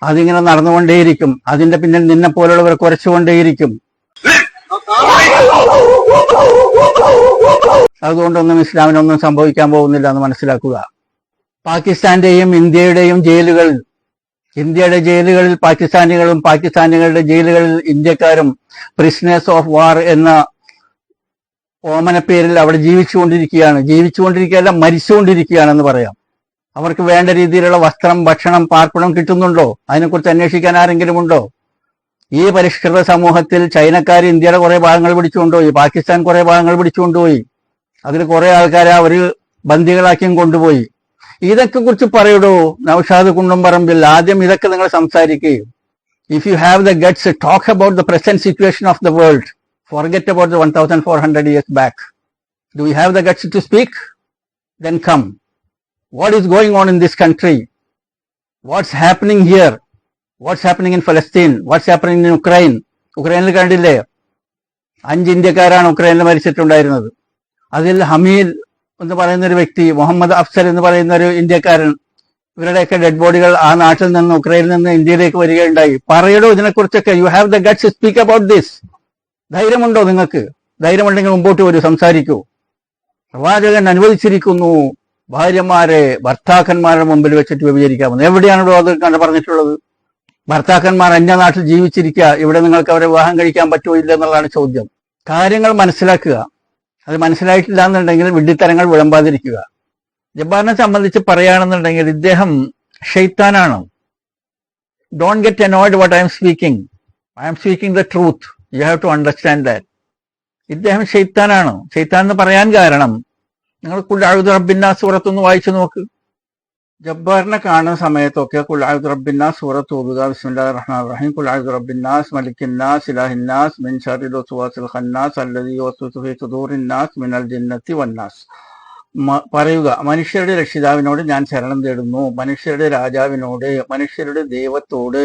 അതിങ്ങനെ നടന്നുകൊണ്ടേയിരിക്കും. അതിന്റെ പിന്നിൽ നിന്നെ പോലുള്ളവർ കുരച്ചുകൊണ്ടേയിരിക്കും. അതുകൊണ്ടൊന്നും ഇസ്ലാമിനൊന്നും സംഭവിക്കാൻ പോകുന്നില്ല എന്ന് മനസ്സിലാക്കുക. പാകിസ്ഥാന്റെയും ഇന്ത്യയുടെയും ജയിലുകളിൽ, ഇന്ത്യയുടെ ജയിലുകളിൽ പാകിസ്ഥാനികളും പാകിസ്ഥാനികളുടെ ജയിലുകളിൽ ഇന്ത്യക്കാരും പ്രിസണേഴ്സ് ഓഫ് വാർ എന്ന ഓമനപ്പേരിൽ അവിടെ ജീവിച്ചുകൊണ്ടിരിക്കുകയല്ല, മരിച്ചുകൊണ്ടിരിക്കുകയാണെന്ന് പറയാം. അവർക്ക് വേണ്ട രീതിയിലുള്ള വസ്ത്രം, ഭക്ഷണം, പാർപ്പിടം കിട്ടുന്നുണ്ടോ? അതിനെക്കുറിച്ച് അന്വേഷിക്കാൻ ആരെങ്കിലും ഉണ്ടോ? ഈ പരിഷ്കൃത സമൂഹത്തിൽ ചൈനക്കാർ ഇന്ത്യയുടെ കുറെ ഭാഗങ്ങൾ പിടിച്ചുകൊണ്ടുപോയി, പാകിസ്ഥാൻ കുറെ ഭാഗങ്ങൾ പിടിച്ചുകൊണ്ടുപോയി. അതിൽ കുറെ ആൾക്കാരെ അവര് ബന്ദികളാക്കിയും കൊണ്ടുപോയി. ഇതൊക്കെ കുറിച്ച് പറയൂടോ നൌഷാദ് കുണ്ടംപറമ്പിൽ. ആദ്യം ഇതൊക്കെ നിങ്ങൾ സംസാരിക്കുക. If you have the guts, talk about the present situation of the world. Forget about the 1400 years back. Do you have the guts to speak? Then come. What is going on in this country? What's happening here? What's happening in Palestine? What's happening in Ukraine? ഉക്രൈനിൽ കണ്ടില്ലേ? 5 ഇന്ത്യക്കാരാണ് ഉക്രൈനിൽ മരിച്ചിട്ടുണ്ടായിരുന്നത്. അതിൽ ഹമീൽ എന്ന് പറയുന്ന ഒരു വ്യക്തി, മുഹമ്മദ് അഫ്സൽ എന്ന് പറയുന്ന ഒരു ഇന്ത്യക്കാരൻ, ഇവരുടെയൊക്കെ ഡെഡ് ബോഡികൾ ആ നാട്ടിൽ നിന്ന്, ഉക്രൈനിൽ നിന്ന് ഇന്ത്യയിലേക്ക് വരികയുണ്ടായി. പറയടോ ഇതിനെക്കുറിച്ചൊക്കെ. You have the guts to speak about this. ധൈര്യമുണ്ടോ നിങ്ങൾക്ക്? ധൈര്യമുണ്ടെങ്കിൽ മുമ്പോട്ട് വരൂ, സംസാരിക്കൂ. പ്രവാചകൻ അനുവദിച്ചിരിക്കുന്നു ഭാര്യമാരെ ഭർത്താക്കന്മാരുടെ മുമ്പിൽ വെച്ചിട്ട് വ്യഭിചരിക്കാമെന്ന്. എവിടെയാണോ അത് കണ്ടു പറഞ്ഞിട്ടുള്ളത്? ഭർത്താക്കന്മാർ അന്യനാട്ടിൽ ജീവിച്ചിരിക്കുക, ഇവിടെ നിങ്ങൾക്ക് അവരെ വിവാഹം കഴിക്കാൻ പറ്റുമോ ഇല്ല എന്നുള്ളതാണ് ചോദ്യം. കാര്യങ്ങൾ മനസ്സിലാക്കുക. അത് മനസ്സിലായിട്ടില്ല എന്നുണ്ടെങ്കിൽ വിഡ്ഢിത്തരങ്ങൾ വിളമ്പാതിരിക്കുക. ജബ്ബാറിനെ സംബന്ധിച്ച് പറയുകയാണെന്നുണ്ടെങ്കിൽ ഇദ്ദേഹം ഷെയ്ത്താനാണ്. Don't get annoyed what I am speaking. I am speaking the truth. You have to understand that. ഇദ്ദേഹം ഷെയ്ത്താനാണ്. ഷെയ്ത്താൻ എന്ന് പറയാൻ കാരണം നിങ്ങൾ ഖുൽ അഊദു ബിറബ്ബിന്നാസ് സൂറത്തൊന്ന് വായിച്ചു നോക്ക്. ജബ്ബാറിനെ കാണുന്ന സമയത്തൊക്കെ ഖുൽ അഊദു ബിറബ്ബിന്നാസ് സൂറത്ത് ഓതുക. ബിസ്മില്ലാഹിർ റഹ്മാനിർ റഹീം. ഖുൽ അഊദു ബിറബ്ബിന്നാസ് മലിക്കിന്നാസ് ഇലാഹിന്നാസ് മിൻ ശർരിൽ വസ്വാസിൽ ഖന്നാസ് അല്ലദീ യുവസ്വിസു ഫീ സുദൂറിന്നാസ് മിനൽ ജിന്നത്തി വന്നാസ്. പറയുക, മനുഷ്യരുടെ രക്ഷിതാവിനോട് ഞാൻ ശരണം തേടുന്നു, മനുഷ്യരുടെ രാജാവിനോട്, മനുഷ്യരുടെ ദൈവത്തോട്.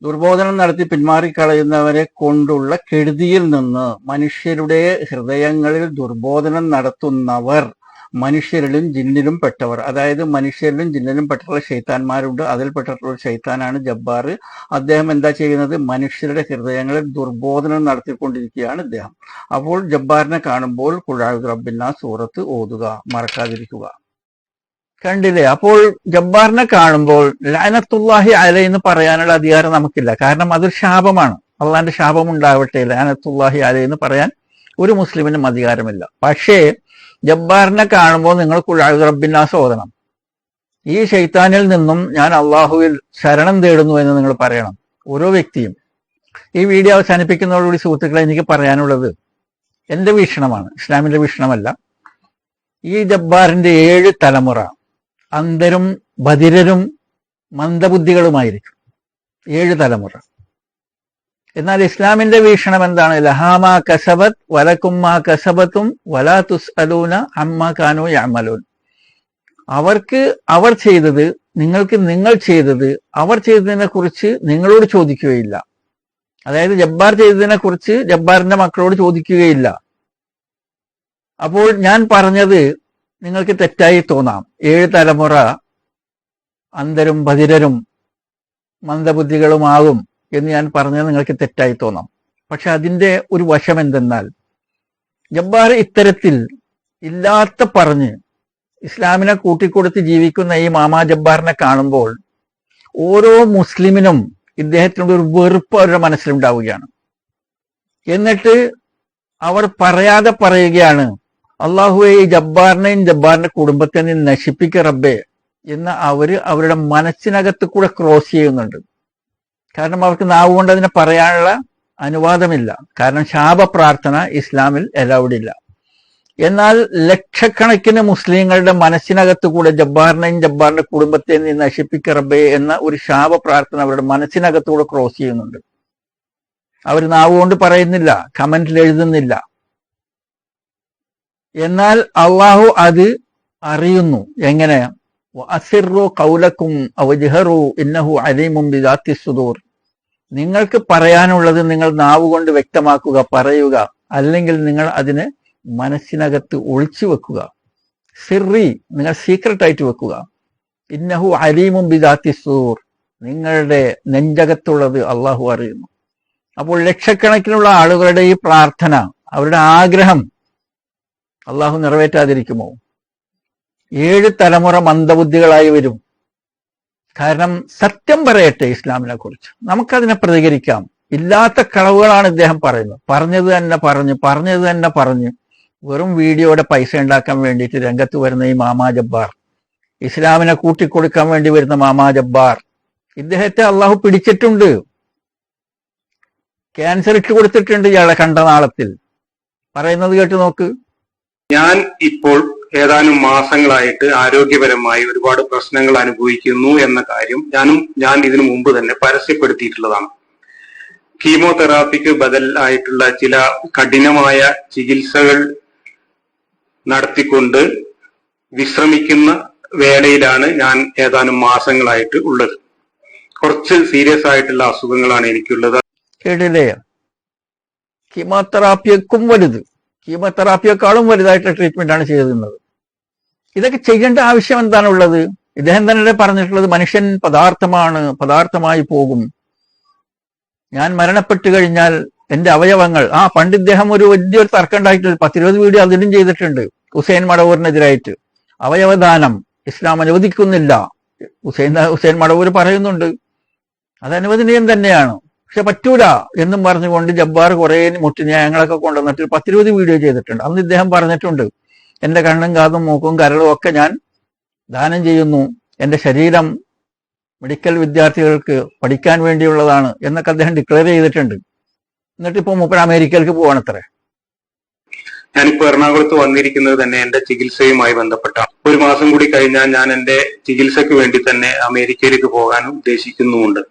ദുർബോധനം നടത്തി പിന്മാറിക്കളയുന്നവരെ കൊണ്ടുള്ള കെടുതിയിൽ നിന്ന്, മനുഷ്യരുടെ ഹൃദയങ്ങളിൽ ദുർബോധനം നടത്തുന്നവർ മനുഷ്യരിലും ജിന്നിലും പെട്ടവർ, അതായത് മനുഷ്യരിലും ജിന്നിലും പെട്ടിട്ടുള്ള ശൈത്താന്മാരുണ്ട്. അതിൽപ്പെട്ടിട്ടുള്ള ശൈത്താനാണ് ജബ്ബാർ. അദ്ദേഹം എന്താ ചെയ്യുന്നത്? മനുഷ്യരുടെ ഹൃദയങ്ങളിൽ ദുർബോധനം നടത്തിക്കൊണ്ടിരിക്കുകയാണ് ഇദ്ദേഹം. അപ്പോൾ ജബ്ബാറിനെ കാണുമ്പോൾ ഖുൽ അഊദു ബിറബ്ബിന്നാസ് സൂറത്ത് ഓതുക, മറക്കാതിരിക്കുക. കണ്ടില്ലേ? അപ്പോൾ ജബ്ബാറിനെ കാണുമ്പോൾ ലഅനത്തുല്ലാഹി അലൈഹി എന്ന് പറയാനുള്ള അധികാരം നമുക്കില്ല. കാരണം അതൊരു ശാപമാണ്. അള്ളാന്റെ ശാപം ഉണ്ടാവട്ടെ, ലഅനത്തുല്ലാഹി അലൈഹി എന്ന് പറയാൻ ഒരു മുസ്ലിമിനും അധികാരമില്ല. പക്ഷേ ജബ്ബാറിനെ കാണുമ്പോൾ നിങ്ങൾ ഖുൽ അഊദു ബിറബ്ബിന്നാസ് ഓതണം. ഈ ശൈത്താനിൽ നിന്നും ഞാൻ അള്ളാഹുവിൽ ശരണം തേടുന്നു എന്ന് നിങ്ങൾ പറയണം, ഓരോ വ്യക്തിയും. ഈ വീഡിയോ അവസാനിപ്പിക്കുന്നതോടുകൂടി സുഹൃത്തുക്കളെ എനിക്ക് പറയാനുള്ളത് എന്റെ വീക്ഷണമാണ്, ഇസ്ലാമിന്റെ വീക്ഷണമല്ല. ഈ ജബ്ബാറിന്റെ 7 തലമുറ അന്ധരും ബധിരരും മന്ദബുദ്ധികളുമായിരിക്കും. 7 തലമുറ. എന്നാൽ ഇസ്ലാമിന്റെ വീക്ഷണം എന്താണ്? ലഹാമാ കസബത് വലക്കുമ്മാ കസബത്തും വലാ തുസ്അലൂന അമ്മാ കാനൂ യഅമലൂൻ. അവർക്ക് അവർ ചെയ്തത്, നിങ്ങൾക്ക് നിങ്ങൾ ചെയ്തത്, അവർ ചെയ്തതിനെ കുറിച്ച് നിങ്ങളോട് ചോദിക്കുകയില്ല. അതായത് ജബ്ബാർ ചെയ്തതിനെ കുറിച്ച് ജബ്ബാറിന്റെ മക്കളോട് ചോദിക്കുകയില്ല. അപ്പോൾ ഞാൻ പറഞ്ഞത് നിങ്ങൾക്ക് തെറ്റായി തോന്നാം. 7 തലമുറ അന്ധരും ബധിരരും മന്ദബുദ്ധികളുമാകും എന്ന് ഞാൻ പറഞ്ഞത് നിങ്ങൾക്ക് തെറ്റായി തോന്നാം. പക്ഷെ അതിന്റെ ഒരു വശം എന്തെന്നാൽ, ജബ്ബാർ ഇത്തരത്തിൽ ഇല്ലാത്ത പറഞ്ഞ് ഇസ്ലാമിനെ കൂട്ടിക്കൊടുത്ത് ജീവിക്കുന്ന ഈ മാമാ ജബ്ബാറിനെ കാണുമ്പോൾ ഓരോ മുസ്ലിമിനും ഇദ്ദേഹത്തിനോട് ഒരു വെറുപ്പ് അവരുടെ മനസ്സിലുണ്ടാവുകയാണ്. എന്നിട്ട് അവർ പറയാതെ പറയുകയാണ്, അള്ളാഹുവെ ഈ ജബ്ബാറിനെയും ജബ്ബാറിന്റെ കുടുംബത്തെ നീ നശിപ്പിക്ക റബ്ബേ എന്ന് അവരുടെ മനസ്സിനകത്ത് കൂടെ ക്രോസ് ചെയ്യുന്നുണ്ട്. കാരണം അവർക്ക് നാവ് കൊണ്ട് അതിനെ പറയാനുള്ള അനുവാദമില്ല. കാരണം ശാപപ്രാർത്ഥന ഇസ്ലാമിൽ അലൗഡ് ഇല്ല. എന്നാൽ ലക്ഷക്കണക്കിന് മുസ്ലിങ്ങളുടെ മനസ്സിനകത്ത് കൂടെ ജബ്ബാറിനെയും ജബ്ബാറിന്റെ കുടുംബത്തെ നീ നശിപ്പിക്ക റബ്ബേ എന്ന ഒരു ശാപപ്രാർത്ഥന അവരുടെ മനസ്സിനകത്തൂടെ ക്രോസ് ചെയ്യുന്നുണ്ട്. അവർ നാവ് കൊണ്ട് പറയുന്നില്ല, കമന്റിൽ എഴുതുന്നില്ല. എന്നാൽ അള്ളാഹു അത് അറിയുന്നു. എങ്ങനെ? അസിറു ഖൗലക്കും ഔ ജഹറു ഇന്നഹു അലീമും ബിദാത്തി സുദൂർ. നിങ്ങൾക്ക് പറയാനുള്ളത് നിങ്ങൾ നാവ് കൊണ്ട് വ്യക്തമാക്കുക, പറയുക. അല്ലെങ്കിൽ നിങ്ങൾ അതിനെ മനസ്സിനകത്ത് ഒളിച്ചു വെക്കുക. സിറി, നിങ്ങൾ സീക്രട്ട് ആയിട്ട് വെക്കുക. ഇന്നഹു അലീമും ബിദാത്തി സുദൂർ. നിങ്ങളുടെ നെഞ്ചകത്തുള്ളത് അള്ളാഹു അറിയുന്നു. അപ്പോൾ ലക്ഷക്കണക്കിനുള്ള ആളുകളുടെ ഈ പ്രാർത്ഥന, അവരുടെ ആഗ്രഹം അള്ളാഹു നിറവേറ്റാതിരിക്കുമോ? 7 തലമുറ മന്ദബുദ്ധികളായി വരും. കാരണം സത്യം പറയട്ടെ ഇസ്ലാമിനെ കുറിച്ച്, നമുക്കതിനെ പ്രതികരിക്കാം. ഇല്ലാത്ത കളവുകളാണ് ഇദ്ദേഹം പറയുന്നത്. പറഞ്ഞത് തന്നെ പറഞ്ഞ് വെറും വീഡിയോയുടെ പൈസ ഉണ്ടാക്കാൻ വേണ്ടിയിട്ട് രംഗത്ത് വരുന്ന ഈ മാമാ ജബ്ബാർ, ഇസ്ലാമിനെ കൂട്ടിക്കൊടുക്കാൻ വേണ്ടി വരുന്ന മാമാ ജബ്ബാർ, ഇദ്ദേഹത്തെ അള്ളാഹു പിടിച്ചിട്ടുണ്ട്. ക്യാൻസർ ഇട്ട് കൊടുത്തിട്ടുണ്ട് ഇയാളെ കണ്ട നാളത്തിൽ. പറയുന്നത് കേട്ട് നോക്ക്. ഞാൻ ഇപ്പോൾ ഏതാനും മാസങ്ങളായിട്ട് ആരോഗ്യപരമായി ഒരുപാട് പ്രശ്നങ്ങൾ അനുഭവിക്കുന്നു എന്ന കാര്യം ഞാൻ ഇതിനു മുമ്പ് തന്നെ പരസ്യപ്പെടുത്തിയിട്ടുള്ളതാണ്. കീമോതെറാപ്പിക്ക് ബദലായിട്ടുള്ള ചില കഠിനമായ ചികിത്സകൾ നടത്തിക്കൊണ്ട് വിശ്രമിക്കുന്ന വേളയിലാണ് ഞാൻ ഏതാനും മാസങ്ങളായിട്ട് ഉള്ളത്. കുറച്ച് സീരിയസ് ആയിട്ടുള്ള അസുഖങ്ങളാണ് എനിക്കുള്ളത്. കേട്ടില്ലേ? കീമോതെറാപ്പിയേക്കാളും വലുത്, കീമോതെറാപ്പിയെക്കാളും വലുതായിട്ടുള്ള ട്രീറ്റ്മെന്റ് ആണ് ചെയ്തിരുന്നത്. ഇതൊക്കെ ചെയ്യേണ്ട ആവശ്യം എന്താണുള്ളത്? ഇദ്ദേഹം തന്നെ പറഞ്ഞിട്ടുള്ളത് മനുഷ്യൻ പദാർത്ഥമാണ്, പദാർത്ഥമായി പോകും. ഞാൻ മരണപ്പെട്ടു കഴിഞ്ഞാൽ എന്റെ അവയവങ്ങൾ, പണ്ട് ഇദ്ദേഹം ഒരു വലിയൊരു തർക്കം ഉണ്ടായിട്ടുണ്ട്. 10-20 വീഡിയോ അതിലും ചെയ്തിട്ടുണ്ട് ഹുസൈൻ മടവൂരിനെതിരായിട്ട്. അവയവദാനം ഇസ്ലാം അനുവദിക്കുന്നില്ല. ഹുസൈൻ മടവൂർ പറയുന്നുണ്ട് അത് അനുവദനീയം തന്നെയാണ്, പക്ഷെ പറ്റൂല എന്നും പറഞ്ഞുകൊണ്ട് ജബ്ബാർ കുറെ മുട്ടുന്യായങ്ങളൊക്കെ കൊണ്ടുവന്നിട്ട് 10-20 വീഡിയോ ചെയ്തിട്ടുണ്ട്. അന്ന് ഇദ്ദേഹം പറഞ്ഞിട്ടുണ്ട്, എന്റെ കണ്ണും കാതും മൂക്കും കരളും ഒക്കെ ഞാൻ ദാനം ചെയ്യുന്നു, എന്റെ ശരീരം മെഡിക്കൽ വിദ്യാർത്ഥികൾക്ക് പഠിക്കാൻ വേണ്ടിയുള്ളതാണ് എന്നൊക്കെ അദ്ദേഹം ഡിക്ലെയർ ചെയ്തിട്ടുണ്ട്. എന്നിട്ട് ഇപ്പൊ മൂപ്പര് അമേരിക്കയിലേക്ക് പോവാണത്രേ. ഞാനിപ്പോ എറണാകുളത്ത് വന്നിരിക്കുന്നത് തന്നെ എന്റെ ചികിത്സയുമായി ബന്ധപ്പെട്ട. ഒരു മാസം കൂടി കഴിഞ്ഞാൽ ഞാൻ എന്റെ ചികിത്സക്ക് വേണ്ടി തന്നെ അമേരിക്കയിലേക്ക് പോകാൻ ഉദ്ദേശിക്കുന്നുമുണ്ട്.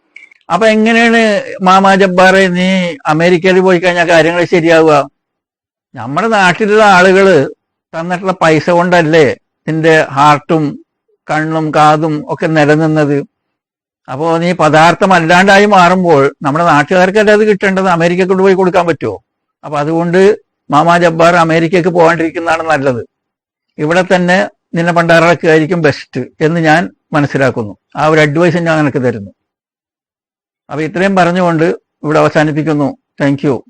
അപ്പൊ എങ്ങനെയാണ് മാമാ ജബ്ബാറെ നീ അമേരിക്കയിൽ പോയി കഴിഞ്ഞാൽ കാര്യങ്ങൾ ശരിയാവുക? നമ്മുടെ നാട്ടിലുള്ള ആളുകള് തന്നിട്ടുള്ള പൈസ കൊണ്ടല്ലേ നിന്റെ ഹാർട്ടും കണ്ണും കാതും ഒക്കെ നിലനിന്നത്. അപ്പോ നീ പദാർത്ഥം അല്ലാണ്ടായി മാറുമ്പോൾ നമ്മുടെ നാട്ടുകാർക്കല്ലേ അത് കിട്ടേണ്ടത്, അമേരിക്കക്ക് കൊണ്ടുപോയി കൊടുക്കാൻ പറ്റുമോ? അപ്പൊ അതുകൊണ്ട് മാമാ ജബ്ബാർ അമേരിക്കക്ക് പോകാണ്ടിരിക്കുന്നതാണ് നല്ലത്. ഇവിടെ തന്നെ നിന്നെ പണ്ടാറടക്കുകയായിരിക്കും ബെസ്റ്റ് എന്ന് ഞാൻ മനസ്സിലാക്കുന്നു. ആ ഒരു അഡ്വൈസ് ഞാൻ നിനക്ക് തരുന്നു. അപ്പൊ ഇത്രയും പറഞ്ഞുകൊണ്ട് ഇവിടെ അവസാനിപ്പിക്കുന്നു. Thank you.